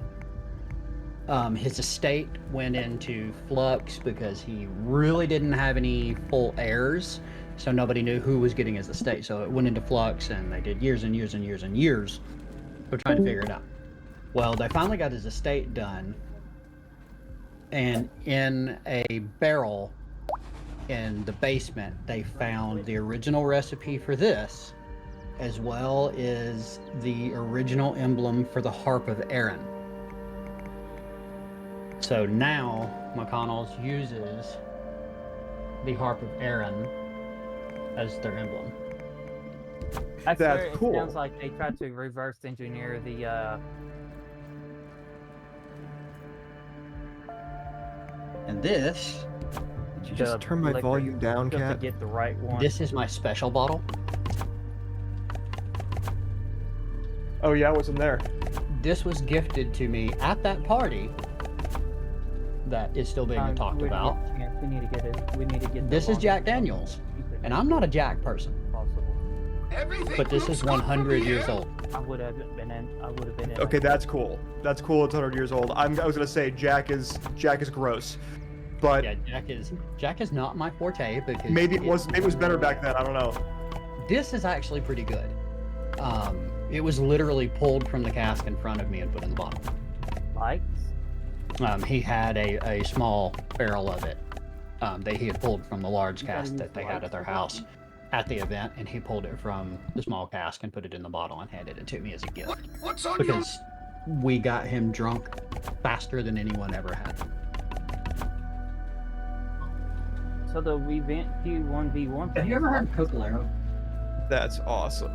His estate went into flux because he really didn't have any full heirs, so nobody knew who was getting his estate. So it went into flux, and they did years and years and years and years of trying to figure it out. Well, they finally got his estate done, and in a barrel in the basement, they found the original recipe for this, as well as the original emblem for the Harp of Erin. So now McConnell's uses the Harp of Erin as their emblem. I swear That's it cool. sounds like they tried to reverse engineer the And this, Did you just turn my liquor volume down, just to Cat? get the right one. this is my special bottle. Oh yeah, what's in there? This was gifted to me at that party that is still being talked we about. We need to get it. We need to get. This is Jack Daniels, and I'm not a Jack person, Everything but this looks is good from 100 years here. old. I would have been in. I would have been in. Okay, that's cool. That's cool. It's 100 years old. I was gonna say Jack is gross, but Yeah, Jack is not my forte because maybe it was better back then. I don't know. This is actually pretty good. It was literally pulled from the cask in front of me and put in the bottle. Like. He had a small barrel of it that he had pulled from the large cask that they had at their house at the event, and he pulled it from the small cask and put it in the bottle and handed it to me as a gift What's on your... because we got him drunk faster than anyone ever had. So the event Q1v1. Have you ever heard of Cocalero? That's awesome.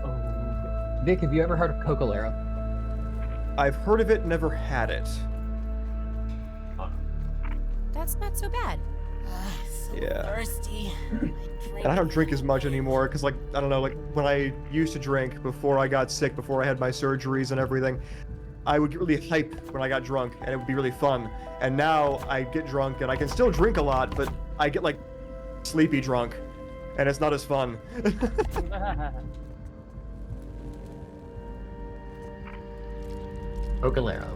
Oh, Vic, have you ever heard of Cocalero? I've heard of it, never had it. That's not so bad. So Yeah. thirsty. And I don't drink as much anymore because, like, I don't know, like when I used to drink before I got sick, before I had my surgeries and everything, I would get really hype when I got drunk and it would be really fun. And now I get drunk and I can still drink a lot, but I get like sleepy drunk and it's not as fun. Cocalero.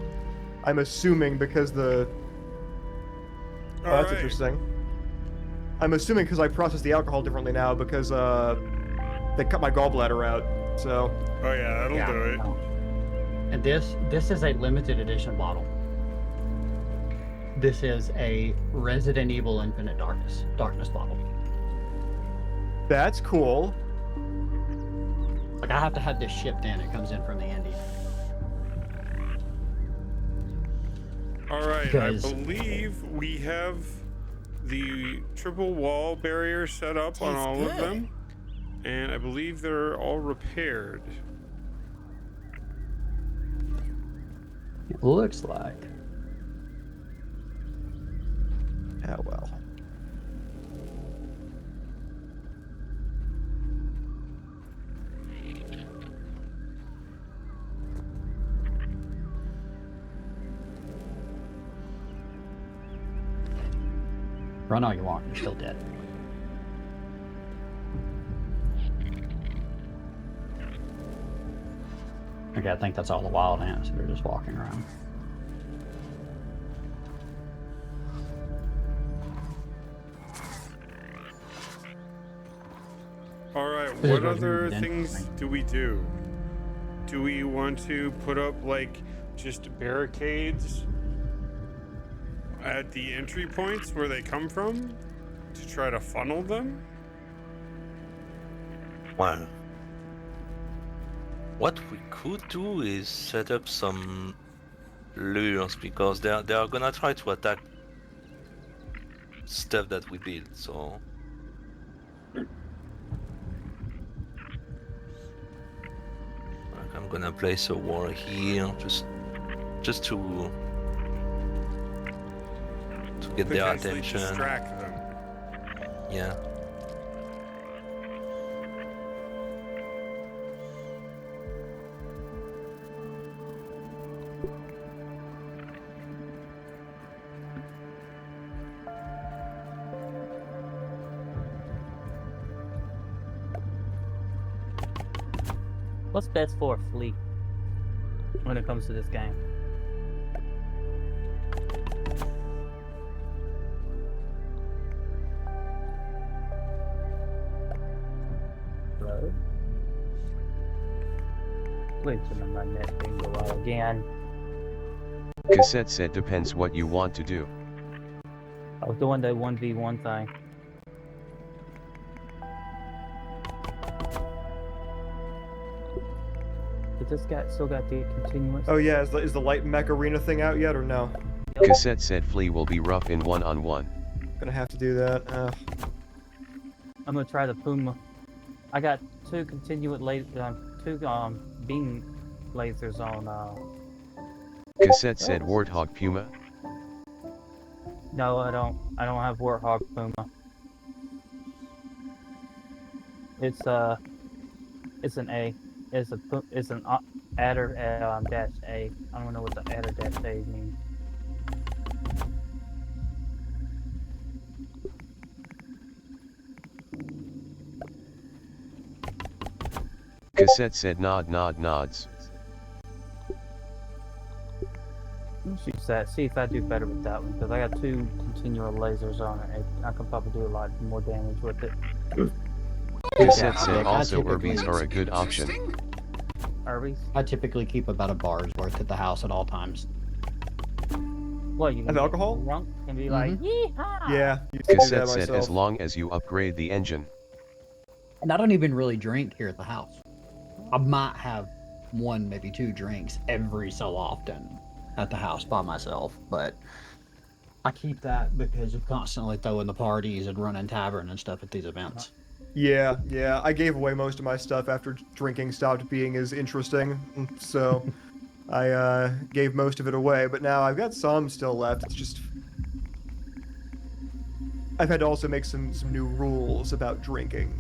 I'm assuming because the. Oh, All that's right. interesting. I'm assuming because I process the alcohol differently now because they cut my gallbladder out. So. Oh yeah, that'll do it. And this is a limited edition bottle. This is a Resident Evil Infinite Darkness bottle. That's cool. Like, I have to have this shipped in. It comes in from the Andes. All right, Because- I believe we have the triple wall barrier set up on Tastes all of good. them, and I believe they're all repaired. It looks like. Yeah, well. Run all you want. You're still dead. Okay, I think that's all the wild ants that are just walking around. All right, This is what where we other get things interesting. do we do? Do we want to put up like just barricades at the entry points where they come from to try to funnel them? Well, what we could do is set up some lures because they are gonna try to attack stuff that we build. So like, I'm gonna place a wall here just to get their Potentially attention. distract them. Yeah. what's best for a fleet when it comes to this game? Hello? Glitching on my net bingo out again. Cassette said depends what you want to do. I was doing the 1v1 thing. But this guy still got the continuous. Oh yeah, is the light mech arena thing out yet or no? Cassette said Flea will be rough in one-on-one. Gonna have to do that. I'm gonna try the Puma. I got two continuous two beam lasers on. Cassette said Warthog Puma. No, I don't. I don't have Warthog Puma. It's an A. It's an adder dash A. I don't know what the adder dash A means. Cassette said nods. Let's use that. See if I do better with that one because I got two continual lasers on it. I can probably do a lot more damage with it. Cassette Yeah, said I also typically- Urbies are a good option. Arby's? I typically keep about a bar's worth at the house at all times. What, you Have can get alcohol? drunk and be like, yeehaw! Yeah, used to do that Cassette said myself. as long as you upgrade the engine. And I don't even really drink here at the house. I might have one, maybe two drinks every so often at the house by myself, but I keep that because of constantly throwing the parties and running tavern and stuff at these events. Yeah, yeah. I gave away most of my stuff after drinking stopped being as interesting, so I gave most of it away. But now I've got some still left. It's just I've had to also make some new rules about drinking.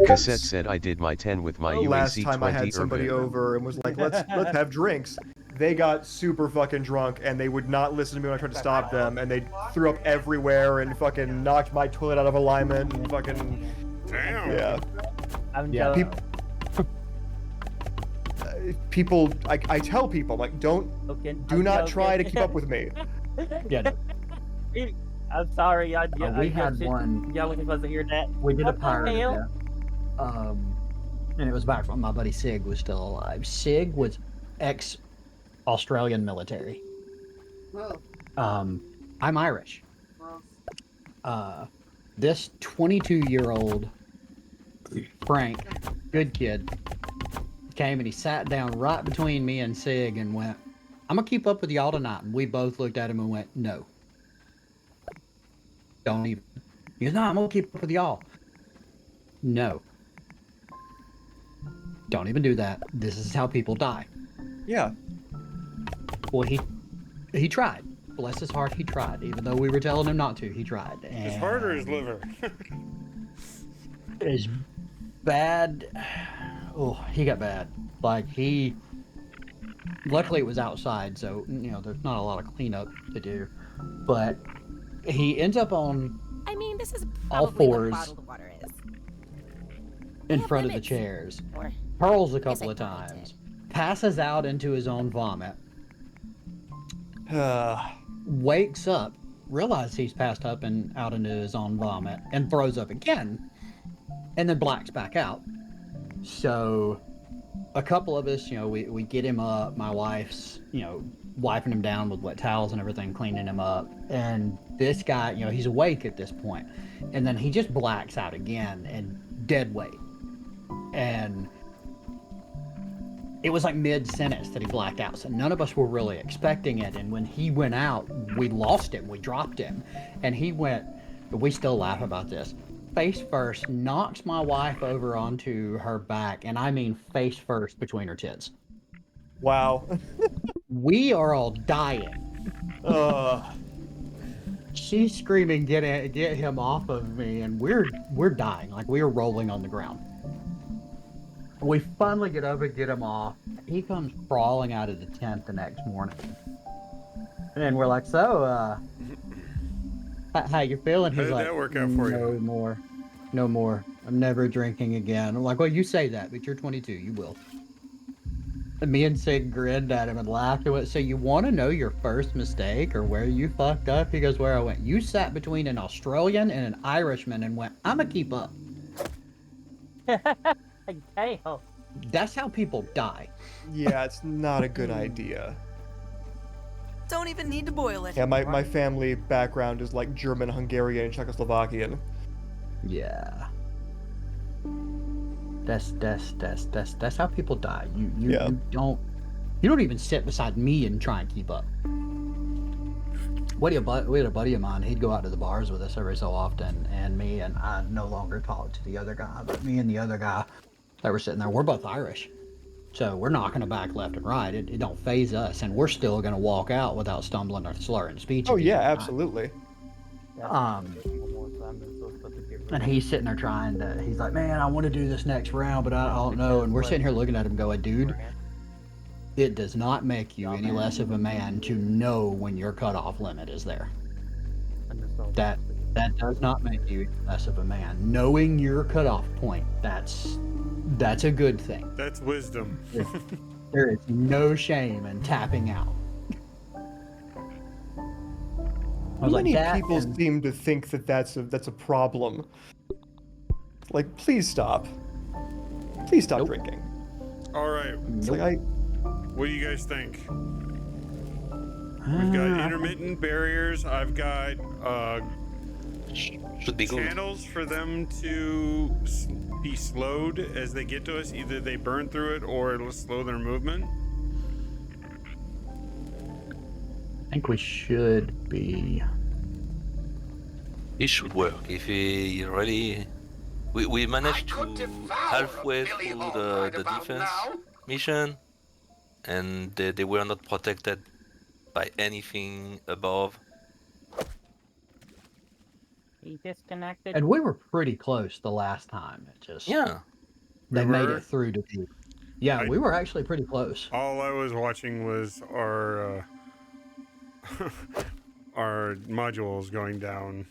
Cassette Because said I did my 10 with my last UAC time I had 20 somebody Urban. over and was like, let's have drinks. They got super fucking drunk and they would not listen to me when I tried to stop them, and they threw up everywhere and fucking knocked my toilet out of alignment and fucking Damn. yeah. I'm Yeah. jealous. People, I tell people like, do not try to keep up with me. Yeah, no. I'm sorry. We had one. Y'all wasn't supposed to hear that. We did What a the pirate hell? event. And it was back when my buddy Sig was still alive. Sig was ex-Australian military. I'm Irish. This 22-year-old Frank, good kid, came and he sat down right between me and Sig and went, "I'm gonna keep up with y'all tonight." And we both looked at him and went, "No, don't even." He goes, "No, I'm gonna keep up with y'all." No, don't even do that. This is how people die. Yeah. Well, he tried. Bless his heart, he tried. Even though we were telling him not to, he tried. His heart or his liver? Is bad. Oh, he got bad. Like luckily it was outside, so there's not a lot of cleanup to do. But he ends up on I mean, this is all probably what fours bottled water is. in have front of the limits. chairs, Or hurls a guess couple I of probably times, passes out into his own vomit, wakes up, realizes he's passed up and out into his own vomit, and throws up again, and then blacks back out. So a couple of us, we get him up. My wife's, wiping him down with wet towels and everything, cleaning him up. And this guy, he's awake at this point. And then he just blacks out again and dead weight. And it was like mid-sentence that he blacked out. So none of us were really expecting it. And when he went out, we lost him. We dropped him. And he went, we still laugh about this, face first, knocks my wife over onto her back, and I mean face first between her tits. Wow. We are all dying. She's screaming, get him off of me, and we're dying. Like, we are rolling on the ground. We finally get up and get him off. He comes crawling out of the tent the next morning. And we're like, so, how you feeling? He's How did like, that work out for you? No more. I'm never drinking again. I'm like, well, you say that, but you're 22. You will. And me and Sid grinned at him and laughed and went, so you want to know your first mistake or where you fucked up? He goes, where I went. You sat between an Australian and an Irishman and went, I'm going to keep up. Damn. That's how people die. Yeah, it's not a good idea. Don't even need to boil it. Yeah, my family background is like German, Hungarian, and Czechoslovakian. Yeah. That's how people die. You don't even sit beside me and try and keep up. We had a buddy of mine. He'd go out to the bars with us every so often, and me and I no longer talk to the other guy, but me and the other guy that were sitting there, we're both Irish. So we're knocking it back left and right. It don't faze us, and we're still going to walk out without stumbling or slurring speech. Oh yeah, absolutely. And he's sitting there trying to, he's like, man, I want to do this next round, but I don't know. And we're sitting here looking at him going, dude, it does not make you any less of a man to know when your cutoff limit is there. That does not make you less of a man. Knowing your cutoff point, that's a good thing. That's wisdom. There is no shame in tapping out. Many people seem to think that that's a problem. Like, please stop. Please stop drinking. All right. It's like What do you guys think? We've got intermittent barriers. I've got Should be good. channels for them to be slowed as they get to us. Either they burn through it or it'll slow their movement. I think we should be. It should work if he really We managed I could to devour halfway a Billy through Hall the right about defense now. mission, and they were not protected by anything above. He disconnected. And we were pretty close the last time. It just Yeah. they We made were? it through to the. Yeah, I- we were actually pretty close. All I was watching was our our modules going down.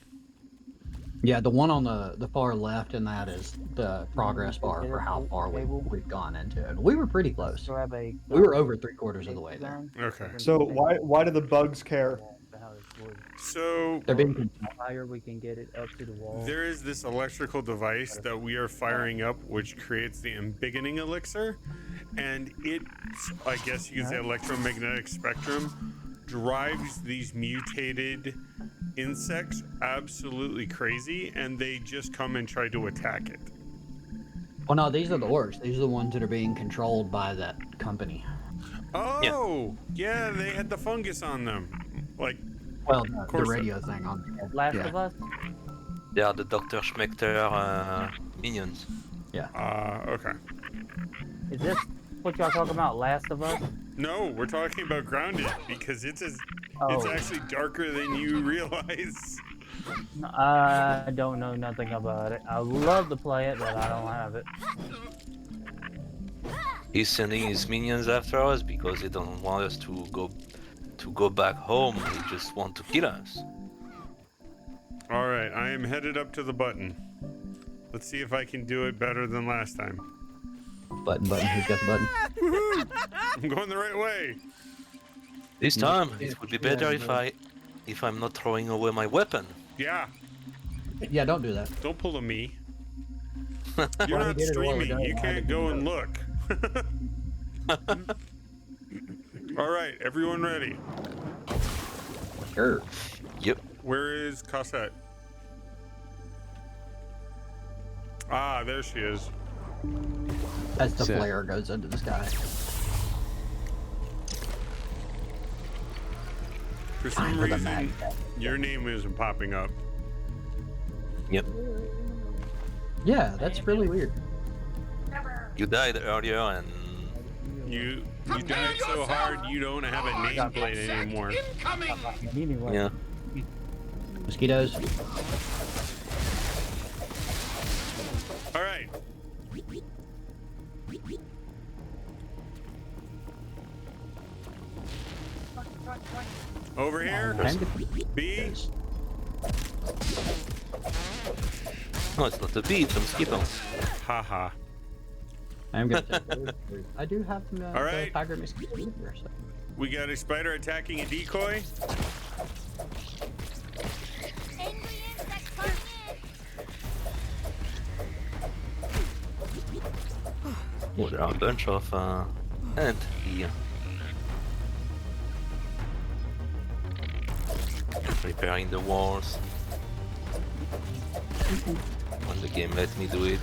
Yeah, the one on the far left, and that is the progress bar for how far we've gone into it. We were pretty close. Grab a We were over 3/4 of the way there. Okay. So why do the bugs care? So They're being higher we can get it up to the wall. there is this electrical device that we are firing up, which creates the embiggening elixir, and it, I guess you could say, electromagnetic spectrum drives these mutated insects absolutely crazy, and they just come and try to attack it. Well, no, these are the orcs. These are the ones that are being controlled by that company. Oh, yeah, they had the fungus on them. Like, Well, the course radio thing on. Last Yeah. of Us. They are the Dr. Schmechter minions. okay. Is this what y'all talking about? Last of Us? No, we're talking about Grounded because it's Oh. actually darker than you realize. I don't know nothing about it. I would love to play it, but I don't have it. He's sending his minions after us because they don't want us to go back home. They just want to kill us. All right, I am headed up to the button. Let's see if I can do it better than last time. Button. Who's got the button? Woohoo! I'm going the right way. This time, it would be better if I'm not throwing away my weapon. Yeah, Yeah, don't do that. don't pull a me. You're Why not we did it while we're streaming. done, You why can't did go we and do look. All right, everyone ready? Sure. Yep. Where is Cosette? Ah, there she is. As the Set. flare goes into the sky. For some Time for the reason, mag. your name isn't popping up. Yep. Yeah, that's really weird. You died earlier and You died so hard you don't have a nameplate anymore. Incoming! Anyway. yeah. Mosquitoes. All right. Over here, B. No, it's not a bee, it's a mosquito. Haha. I'm gonna take those. I do have some All right. tiger mosquitoes here, so. We got a spider attacking a decoy. Angry insect coming in. Oh, there are a bunch of ants here. Repairing the walls. When the game lets me do it.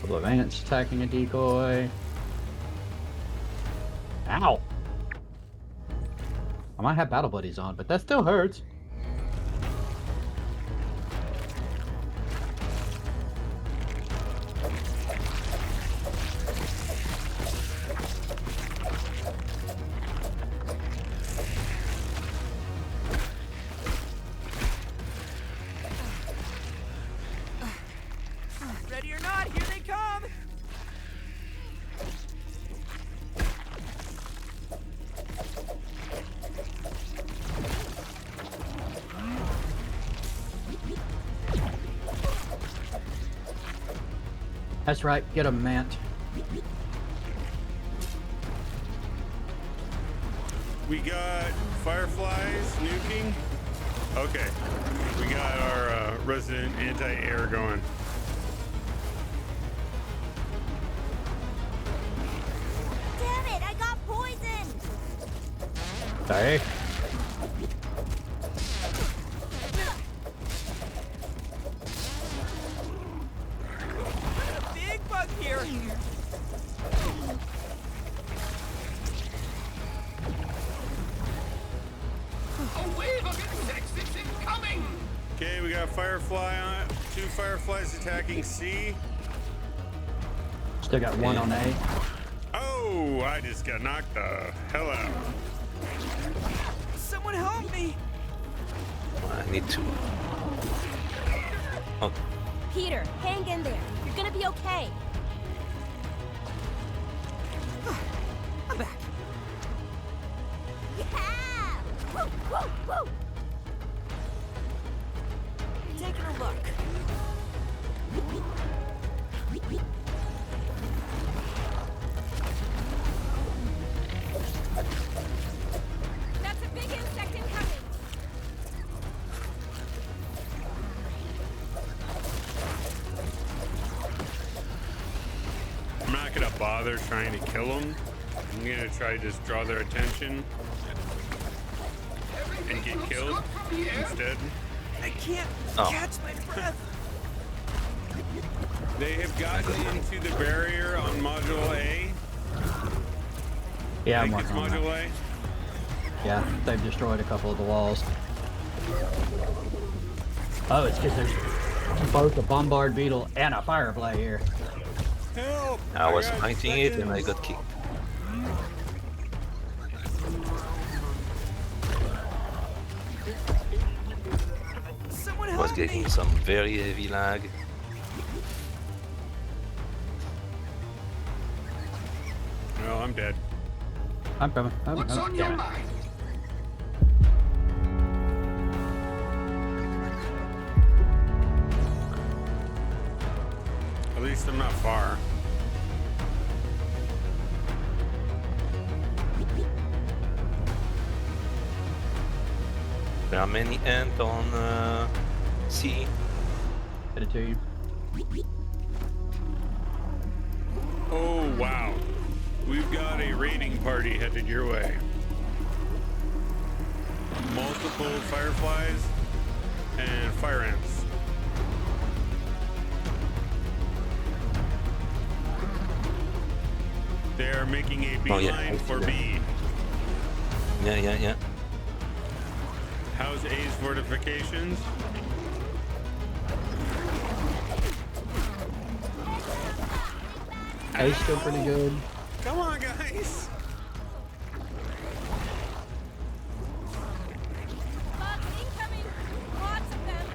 Couple of ants attacking a decoy. Ow! I might have battle buddies on, but that still hurts. Ready or not, here they come! That's right, get a mant. We got fireflies nuking. Okay. We got our resident anti-air going. Damn it, I got poisoned! Sorry. A big bug here! A wave of insects is incoming! Okay, we got a firefly on. 2 fireflies attacking C. Still got one on A. Oh, I just got knocked the hell out. Someone help me! I need to. Oh, Peter, hang in there. You're gonna be okay. I'm back. Yeah! Woo, woo, woo! Taking a look. That's a big insect incoming. I'm not gonna bother trying to kill them. I'm gonna try to just draw their attention and get killed instead. I can't Oh. catch my breath. They have gotten into the barrier on Module A. Yeah, I I'm think it's working on that. Module A. Yeah, they've destroyed a couple of the walls. Oh, it's because there's both a bombard beetle and a firefly here. Help! I was got fighting it and I seconds. got kicked. Someone I help was me! getting some very heavy lag. Well, I'm dead. I'm coming. What's on your Damn it. mind? At least I'm not far. There are many ants on C. Get it to you. Oh, wow. We've got a raiding party headed your way. Multiple fireflies and fire ants. They are making a Oh, yeah. beeline for B. Yeah. How's A's fortifications? A's still pretty good. Come on, guys. Bugs incoming. Lots of them.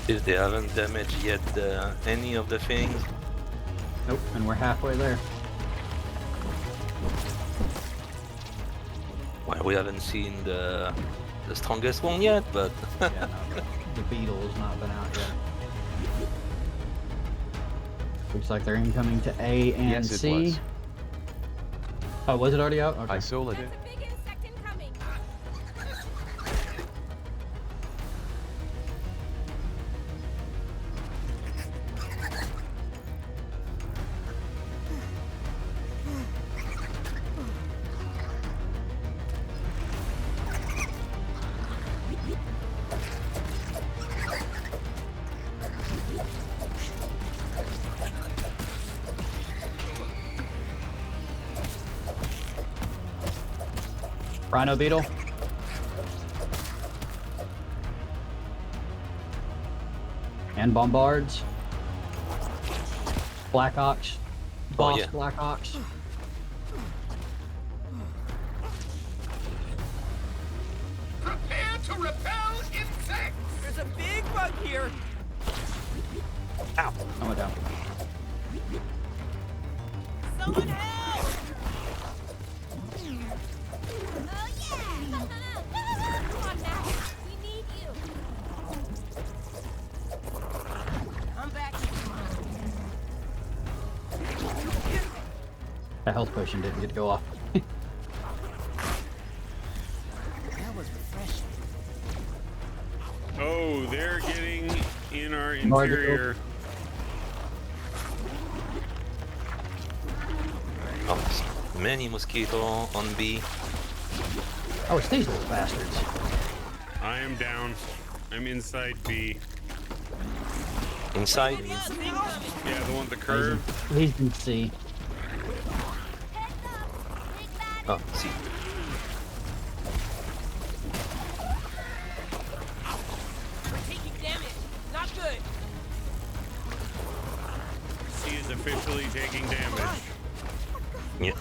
If they haven't damaged yet any of the things. Nope, and we're halfway there. Well, we haven't seen the strongest one yet, but Yeah, no, the beetle has not been out yet. Looks like they're incoming to A and Yes, it C. was. Oh, was it already out? Okay. I soloed it. That's a big insect incoming. Rhino beetle. And bombards. Black Ox. Boss yeah. Black Ox. Prepare to repel insects! There's a big bug here! I went down. Someone help! Oh yeah! Come on, Max. We need you. I'm back. That health potion didn't get to go off. That was refreshing. Oh, they're getting in our More to go. interior. oh many mosquito on B. Oh, it's these little bastards. I am down. I'm inside B. Inside? Yeah, the one with the curve. He's in C. Oh, see. We're taking damage. Not good. C is officially taking damage. Yeah.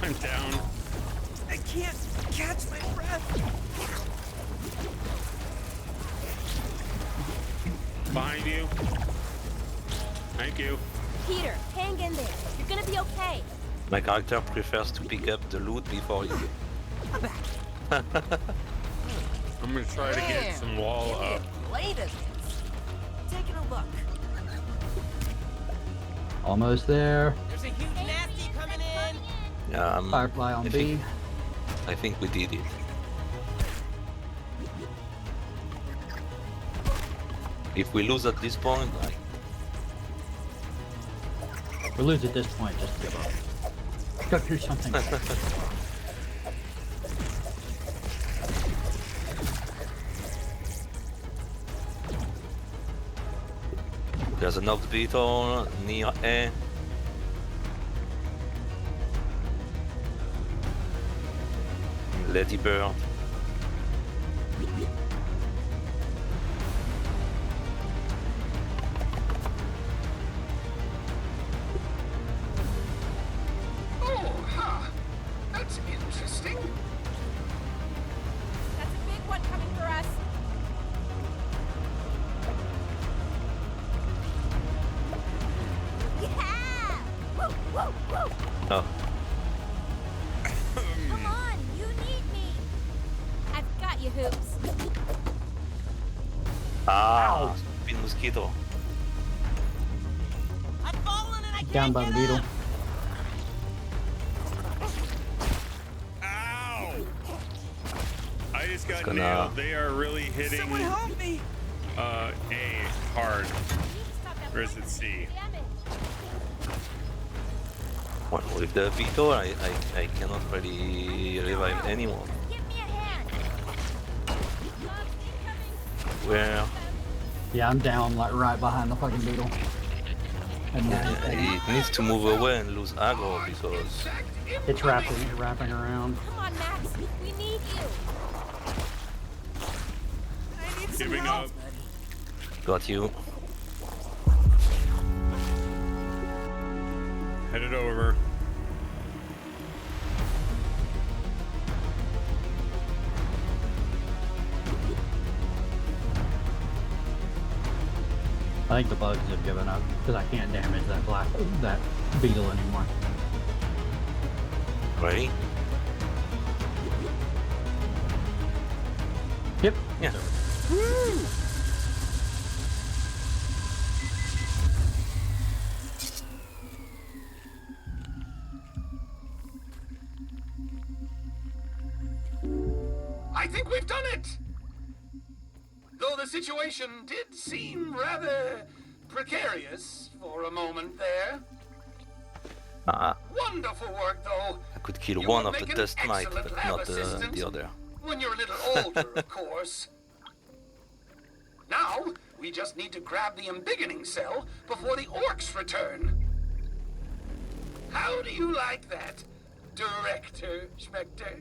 I'm down. I can't catch my breath. Behind you. Thank you. Peter, hang in there. You're gonna be okay. My character prefers to pick up the loot before you. I'm gonna try to get some wall up. Late as taking a look. Almost there. There's a huge nasty coming in. Yeah, Firefly on B. I think we did it. If we lose at this point, like, We lose at this point, just give up. Go do something. there's a knocked beetle near A. Lady Bird. Oh, huh. That's interesting. That's a big one coming for us. Yeah! Woo, woo, woo! Oh, Come on, you need me. I've got you, Hoops. spin mosquito. I've fallen and I can't Down by the get beetle. up. Ow! I just got gonna- nailed. They are really hitting Someone help me. A hard. You need to stop that Or is it poison C? damage. Well, with the beetle, I cannot really revive anyone. Give me a hand. Mobs incoming. Where Yeah, I'm down, like right behind the fucking beetle. And it needs to move away and lose aggro because it's wrapping around. Come on, Max. We need you. I need some Giving help. up. got you. Headed over. I think the bugs have given up because I can't damage that beetle anymore. Ready? Yep. Yeah. I think we've done it! Though the situation did seem rather precarious for a moment there. Wonderful work, though. I could kill You one will of the make an dust mite, excellent but lab not assistant the other. When you're a little older, of course. Now, we just need to grab the embiggening cell before the orcs return. How do you like that, Director Schmechter?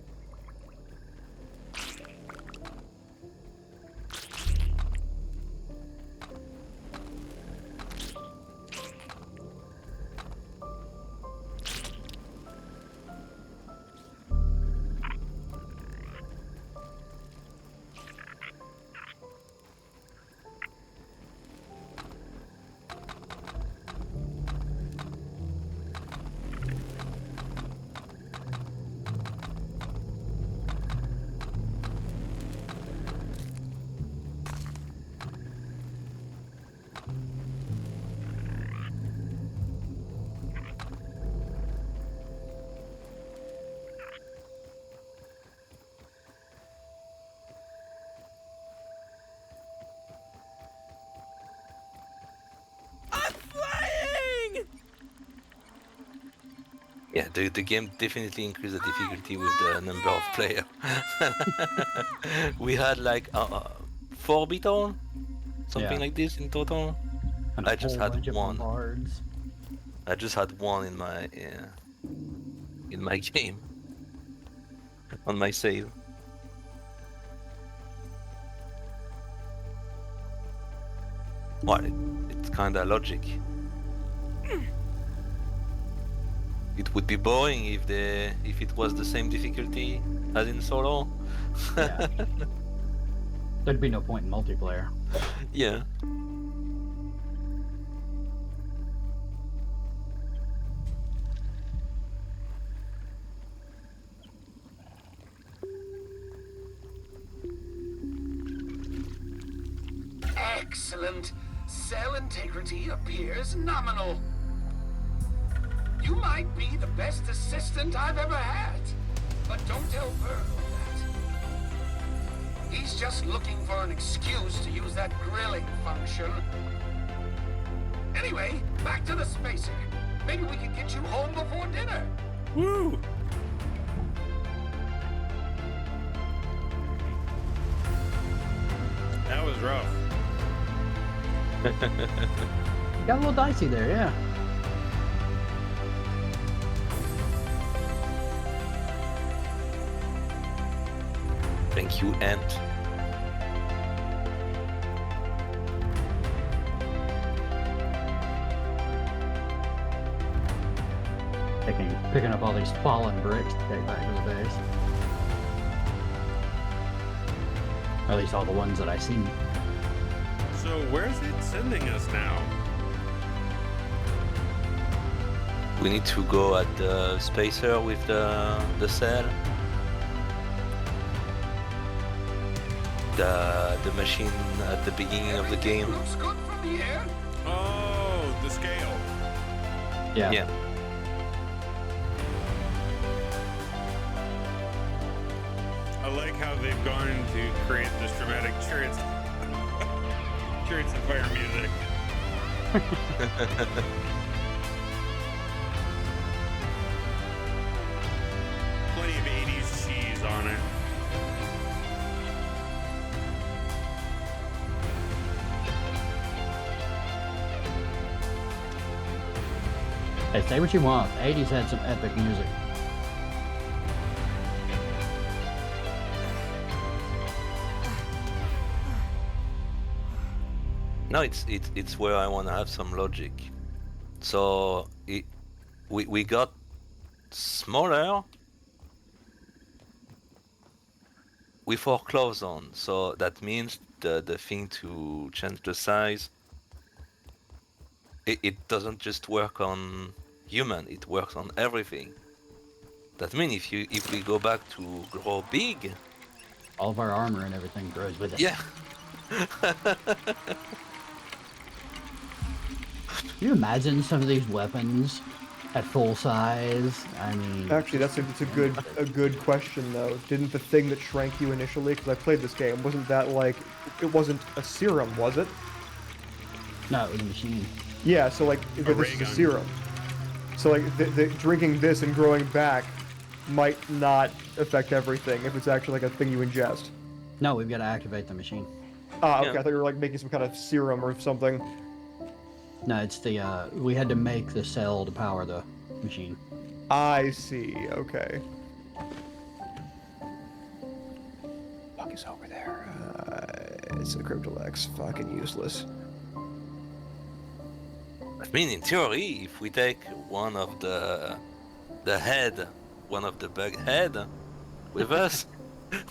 Yeah, the game definitely increased the difficulty with the number of players. We had like 4 beetle, something Yeah. like this in total. And I a just whole had bunch of one. bombards. I just had one in my game on my save. Well, it's kinda logic. It would be boring if it was the same difficulty as in solo. Yeah. There'd be no point in multiplayer. Yeah. Excellent. Cell integrity appears nominal. You might be the best assistant I've ever had, but don't tell Pearl that. He's just looking for an excuse to use that grilling function. Anyway, back to the spacer. Maybe we can get you home before dinner. Woo! That was rough. Got a little dicey there, yeah. Thank you, Ant. Picking up all these fallen bricks to take back to the base. Or at least all the ones that I see. So where's it sending us now? We need to go at the spacer with the cell. The machine at the beginning of the game. Looks good from here. Oh, the scale. Yeah. Yeah. I like how they've gone to create this dramatic chariots and fire music. Plenty of 80s cheese on it. Hey, say what you want. The 80s had some epic music. No, it's where I want to have some logic. So we got smaller. We foreclose on, so that means the thing to change the size. It doesn't just work on human; it works on everything. That means if we go back to grow big, All of our armor and everything grows with it. yeah. Can you imagine some of these weapons at full size? I mean, Actually, that's a good question though. Didn't the thing that shrank you initially, because I played this game, wasn't that like it wasn't a serum, was it? no, it was a machine. Yeah, so like but this ray is a gun. serum. So like the drinking this and growing back might not affect everything if it's actually like a thing you ingest. No, we've got to activate the machine. Ah, okay. Yeah. I thought you were like making some kind of serum or something. No, it's the we had to make the cell to power the machine. I see. Okay. Fuck is over there. It's a Cryptolex. Fucking useless. I mean, in theory, if we take one of the head, one of the bug head, with us,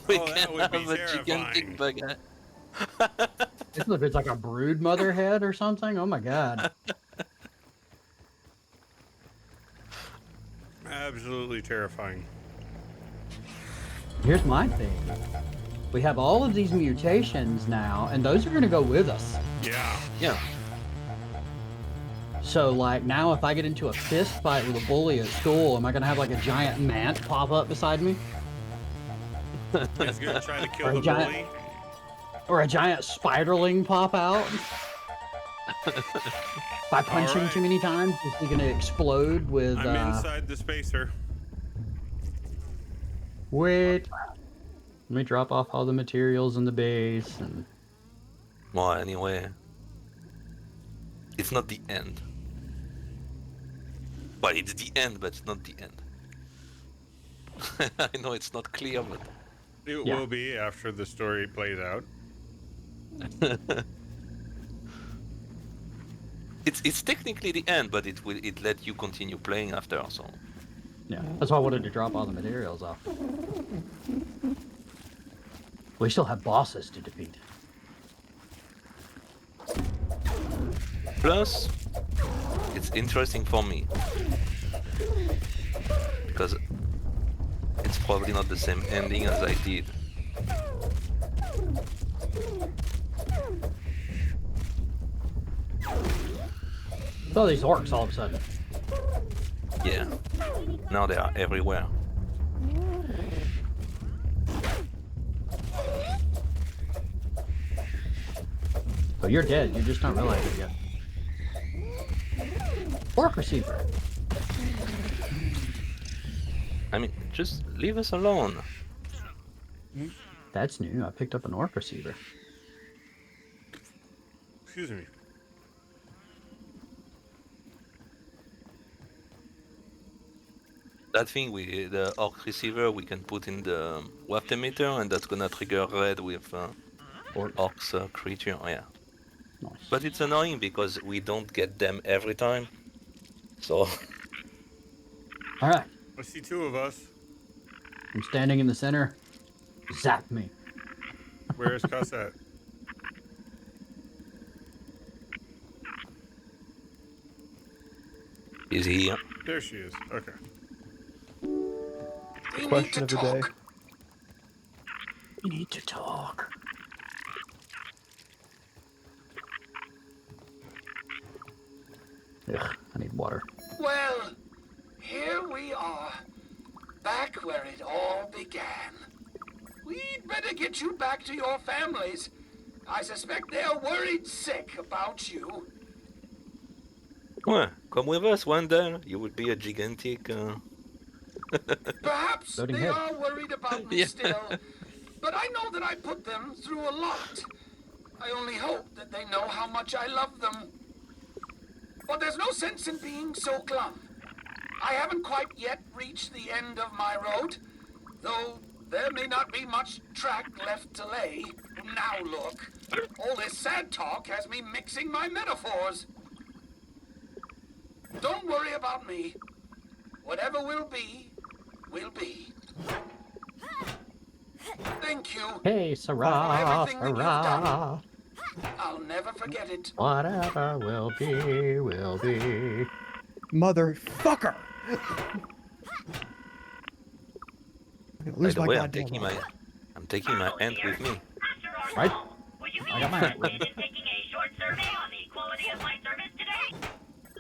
we Oh, that can would be have a gigantic terrifying. bug head. If it's like a brood mother head or something, oh my god. Absolutely terrifying. Here's my thing. We have all of these mutations now, and those are going to go with us. Yeah. Yeah. So, like, now if I get into a fist fight with a bully at school, am I going to have, like, a giant mant pop up beside me? It's gonna try to kill Or a the giant- bully. Or a giant spiderling pop out? By punching right. too many times, is he gonna explode with? I'm inside the spacer. Wait. Let me drop off all the materials in the base and. Well, anyway, it's not the end. Well, it's the end, but it's not the end. I know it's not clear, but It Yeah. will be after the story plays out. it's technically the end, but it let you continue playing after. So Yeah, that's why I wanted to drop all the materials off. We still have bosses to defeat. plus, it's interesting for me because it's probably not the same ending as I did. Oh, these orcs all of a sudden. Yeah, now they are everywhere. Oh, you're dead. You're just not realizing it yet. Orc receiver. I mean, just leave us alone. That's new. I picked up an orc receiver. Excuse me. That thing the orc receiver we can put in the waft emitter, and that's gonna trigger red with orcs creature. Oh, yeah. Nice. But it's annoying because we don't get them every time. So All right. I see two of us. I'm standing in the center. Zap me. Where is Cuss at? is he? There she is. Okay. We need Question to of the day. talk. We need to talk. Ugh, I need water. Well, here we are. Back where it all began. We'd better get you back to your families. I suspect they're worried sick about you. Well, come with us one day. You would be a gigantic. Perhaps Loading they head. are worried about me Yeah. still, but I know that I put them through a lot. I only hope that they know how much I love them. But there's no sense in being so glum. I haven't quite yet reached the end of my road, though there may not be much track left to lay. Now look, all this sad talk has me mixing my metaphors. Don't worry about me. Whatever will be, will be. Thank you. Hey, Sarah, everything that you've done. Sarah. I'll never forget it. Whatever will be, will be. Motherfucker! I'm gonna By lose the my way, goddamn mind. I'm taking my aunt with me. Right? Would you be I got my- interested in taking a short survey on the quality of my service today?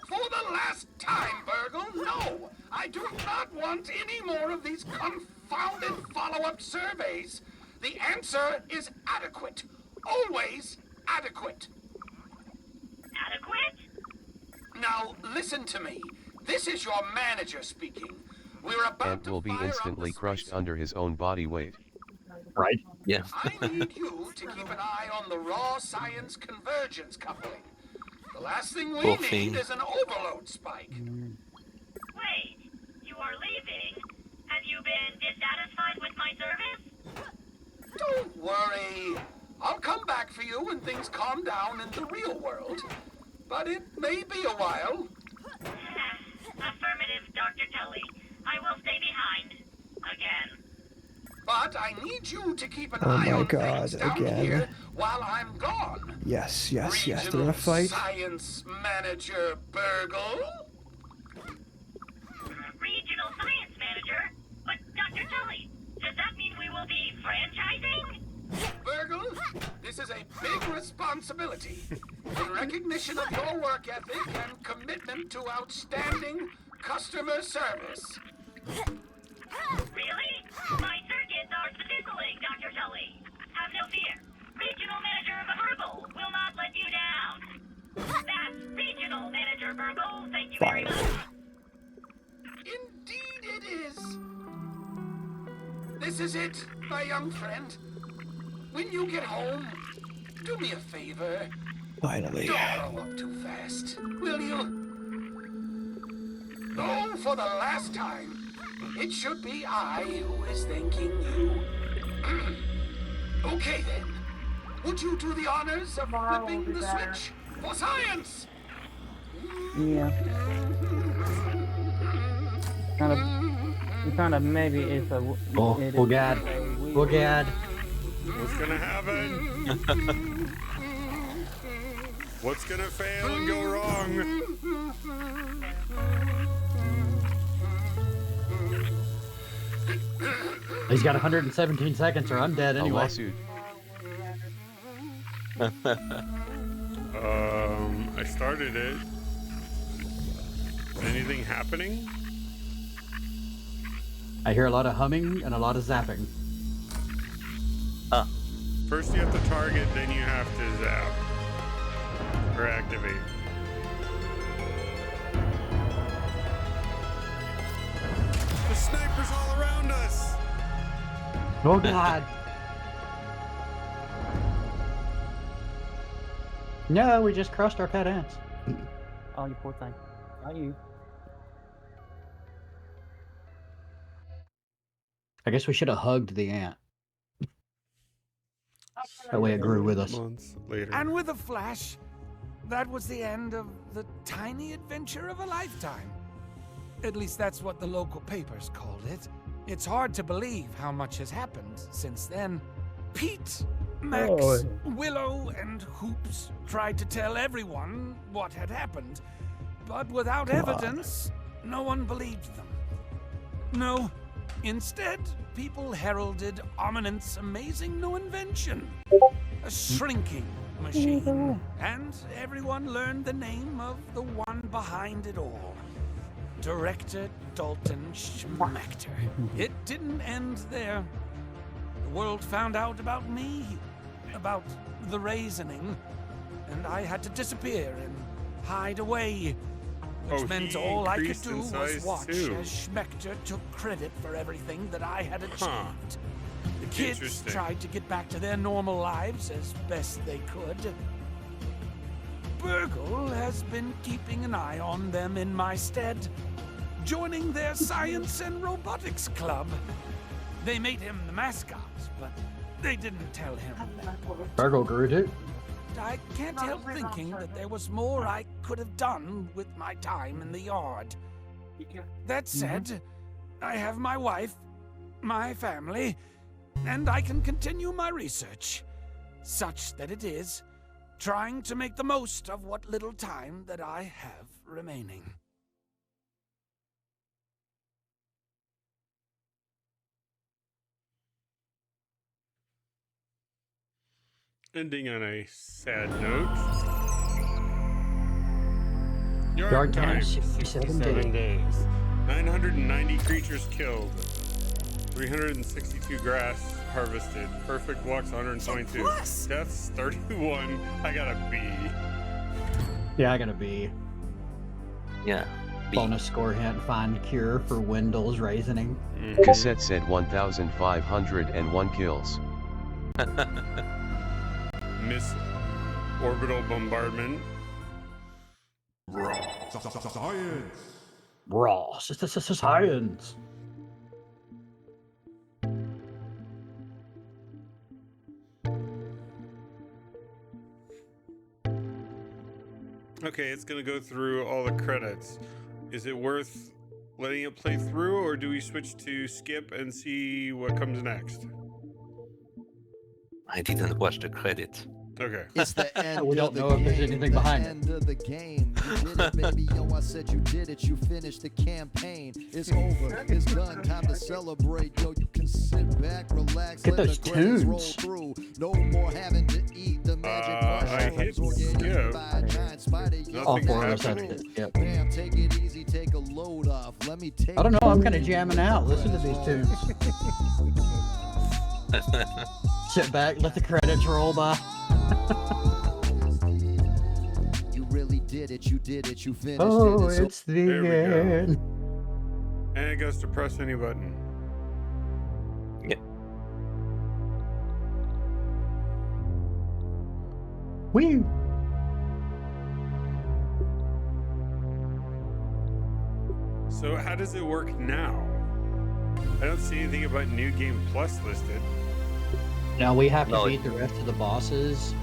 For the last time, Burgle, no! I do not want any more of these confounded follow-up surveys. The answer is adequate. Always adequate. Adequate? Now, listen to me. This is your manager speaking. We're about Ant to will be fire up instantly the crushed spacer. under his own body weight. Right? Yeah. I need you to keep an eye on the raw science convergence coupling. The last thing we Poor need thing. is an overload spike. Wait, you are leaving? Have you been dissatisfied with my service? Don't worry. I'll come back for you when things calm down in the real world. But it may be a while. Affirmative, Dr. Tully. I will stay behind. Again. But I need you to keep an Oh eye my on God, things down again. here while I'm gone. Yes, yes, yes. They're Regional gonna fight. Science Manager Burgle. Regional Science Manager? But, Dr. Tully, does that mean we will be franchising? Burgle, this is a big responsibility. In recognition of your work ethic and commitment to outstanding customer service. Really? My circuits are fizzling, Dr. Tully. Have no fear. Regional Manager of Herbal will not let you down. That's Regional Manager This is it, my young friend. When you get home, do me a favor. Finally. Don't grow up too fast, will you? Oh, for the last time. It should be I who is thanking you. Okay then. Would you do the honors of flipping the switch for science? Yeah. Kind of maybe it's a. Oh, it oh is God. a weird- Oh God. What's gonna happen? What's gonna fail and go wrong? He's got 117 seconds or I'm dead A anyway. lawsuit. I started it. Is anything happening? I hear a lot of humming and a lot of zapping. First you have to target, then you have to zap. Or activate. The snipers all around us! Oh God. No, we just crushed our pet ants. Oh, you poor thing. Not you. I guess we should have hugged the ant. That way it grew with us. Months later. And with a flash, that was the end of the tiny adventure of a lifetime. At least that's what the local papers called it. It's hard to believe how much has happened since then. Pete, Max, Willow, and Hoops tried to tell everyone what had happened, but without evidence, no one believed them. No, instead, people heralded Ominent's amazing new invention, a shrinking machine, and everyone learned the name of the one behind it all. Director Dalton Schmechter. It didn't end there. The world found out about me, about the raisoning, and I had to disappear and hide away, which meant all I could do was watch as Schmechter took credit for everything that I had achieved. The kids tried to get back to their normal lives as best they could. Burgle has been keeping an eye on them in my stead, joining their science and robotics club. They made him the mascot, but they didn't tell him that. Burgle grew too. I can't help thinking that there was more I could have done with my time in the yard. That said, I have my wife, my family, and I can continue my research, such that it is trying to make the most of what little time that I have remaining. Ending on a sad note. Yard time, 67 days. 990 creatures killed. 362 grass harvested. Perfect walks 122. Deaths 31. I got a B. Yeah, I got a B. Yeah. B. Bonus score hint, find cure for Wendell's raisoning. Cassette said 1,501 kills. Miss orbital bombardment. Science. Raw science. Okay, it's gonna go through all the credits. Is it worth letting it play through, or do we switch to skip and see what comes next? I didn't watch the credits. Okay. It's the end We don't of the know if there's game, anything the behind it. end of the game. You did it, baby, yo, I said you did it. You finished the campaign. It's over. It's done. Time to celebrate, yo. You can sit back, relax, Get let those the credits roll tunes. through. No more having to eat the magic I hit mushrooms or get eaten skip. by a giant spider. Yo, All four of that's us had true. to skip. Damn, take it easy, take a load off. Let me take I don't know, I'm kind of jamming out. Listen to these tunes. Sit back, let the credits roll by. You really did it, you did it, you finished Oh, it. it's the There we go. end. And it goes to press any button. Yeah. Whee! So how does it work now? I don't see anything about New Game Plus listed. Now we have to No, beat the rest of the bosses,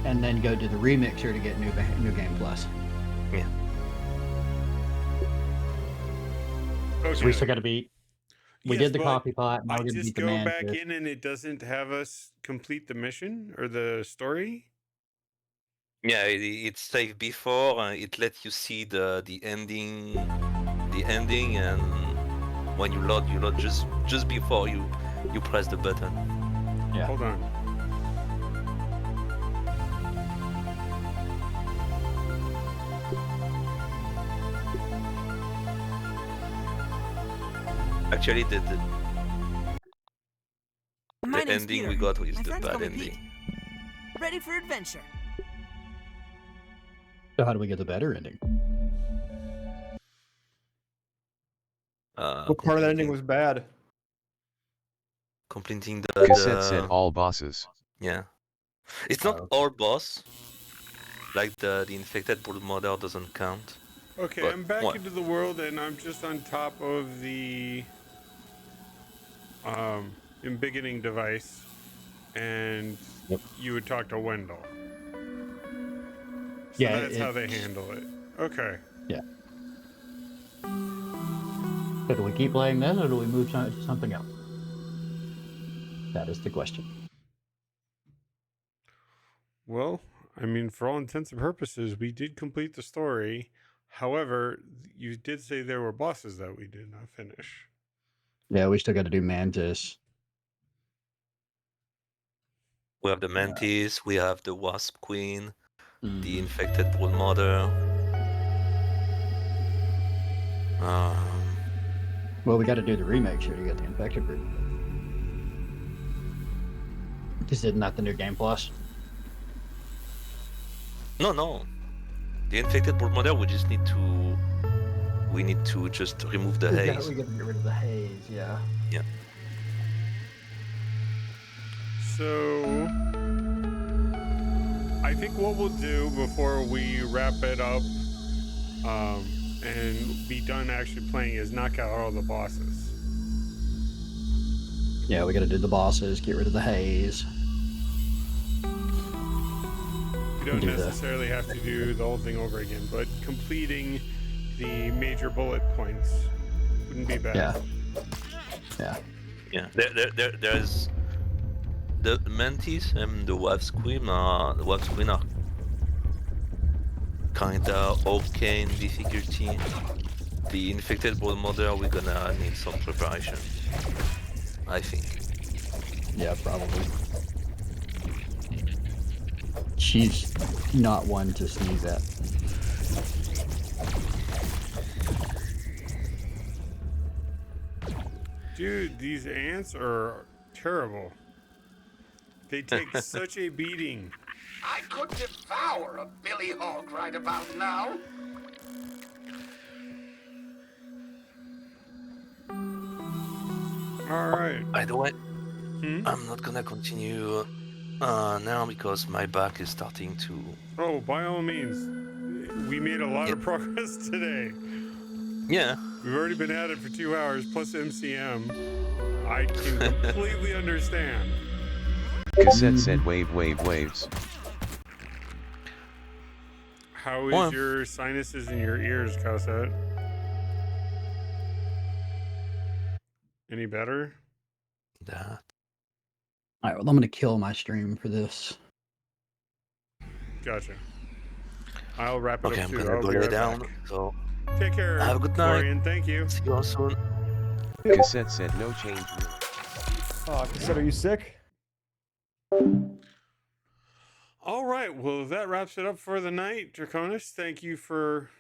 and then go to the remixer to get new game plus. Yeah. So Okay. we still got to beat. We Yes, did the but coffee pot. Now I we're going to just beat the go back mantis. in and it doesn't have us complete the mission or the story. Yeah, it's saved before. It lets you see the ending, and when you load just before you press the button. Yeah. Hold on. Actually, My the name's ending Peter. we got is My the friends bad call me ending. Pete. Ready for adventure. So how do we get the better ending? What part of that ending was bad? Completing Cassette said all bosses. Yeah. It's not Oh. all boss. Like the infected blood model doesn't count. Okay, But I'm back what? into the world and I'm just on top of the embiggening device, and you would talk to Wendell. So Yeah, that's how they handle it. Okay. Yeah. So do we keep playing this, or do we move to something else? That is the question. Well, I mean, for all intents and purposes, we did complete the story. However, you did say there were bosses that we did not finish. Yeah, we still got to do mantis. We have the mantis, we have the wasp queen, the Mhm. infected brood mother. Well, we got to do the remake sure to get the infected group. Because isn't that the new game plus? No. The infected brood mother, we need to just remove the haze. We got to get rid of the haze, yeah. Yeah. So, I think what we'll do before we wrap it up and be done actually playing is knock out all the bosses. Yeah, we got to do the bosses, get rid of the haze. You don't necessarily have to do the whole thing over again, but completing the major bullet points wouldn't be bad. Yeah. There's the mantis and the wasp queen are kinda okay in difficulty. The infected brood mother, we're gonna need some preparation, I think. Yeah, probably. She's not one to sneeze at. Dude, these ants are terrible. They take such a beating. I could devour a billy hog right about now. All right. By the way, I'm not gonna continue now because my back is starting to. Oh, by all means, we made a lot of progress today. Yeah. We've already been at it for 2 hours plus MCM. I can completely understand. Cassette said waves. How is your sinuses in your ears, Cassette? Any better? That. Alright, well, I'm going to kill my stream for this. Gotcha. I'll wrap it Okay, up too. I'm gonna I'll go be lay right down. back. So take care. Have a good night. Florian. Thank you. See you all soon. Cassette said no change really. Oh, Cassette, are you sick? All right. Well, that wraps it up for the night. Draconis, thank you for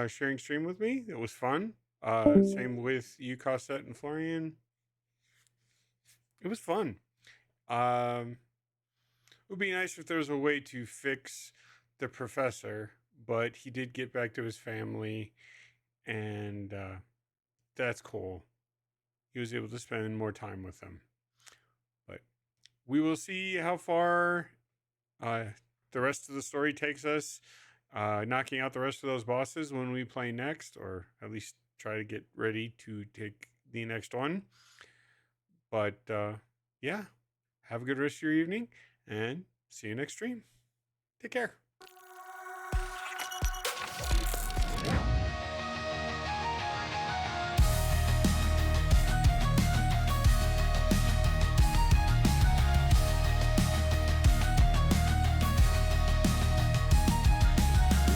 sharing stream with me. It was fun. Same with you, Cassette and Florian. It was fun. It would be nice if there was a way to fix the professor, but he did get back to his family, and that's cool. He was able to spend more time with them. we will see how far the rest of the story takes us, knocking out the rest of those bosses when we play next, or at least try to get ready to take the next one. But yeah, have a good rest of your evening, and see you next stream. Take care.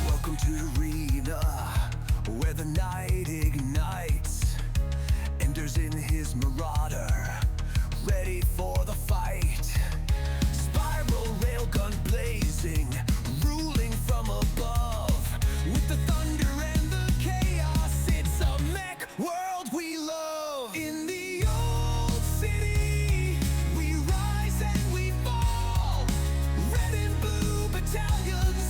Welcome to the arena where the night ignites. Enters in his marauder, ready for the fight. Spiral railgun blazing, ruling from above. With the thunder and the chaos, it's a mech world we love. In the old city, we rise and we fall. Red and blue battalions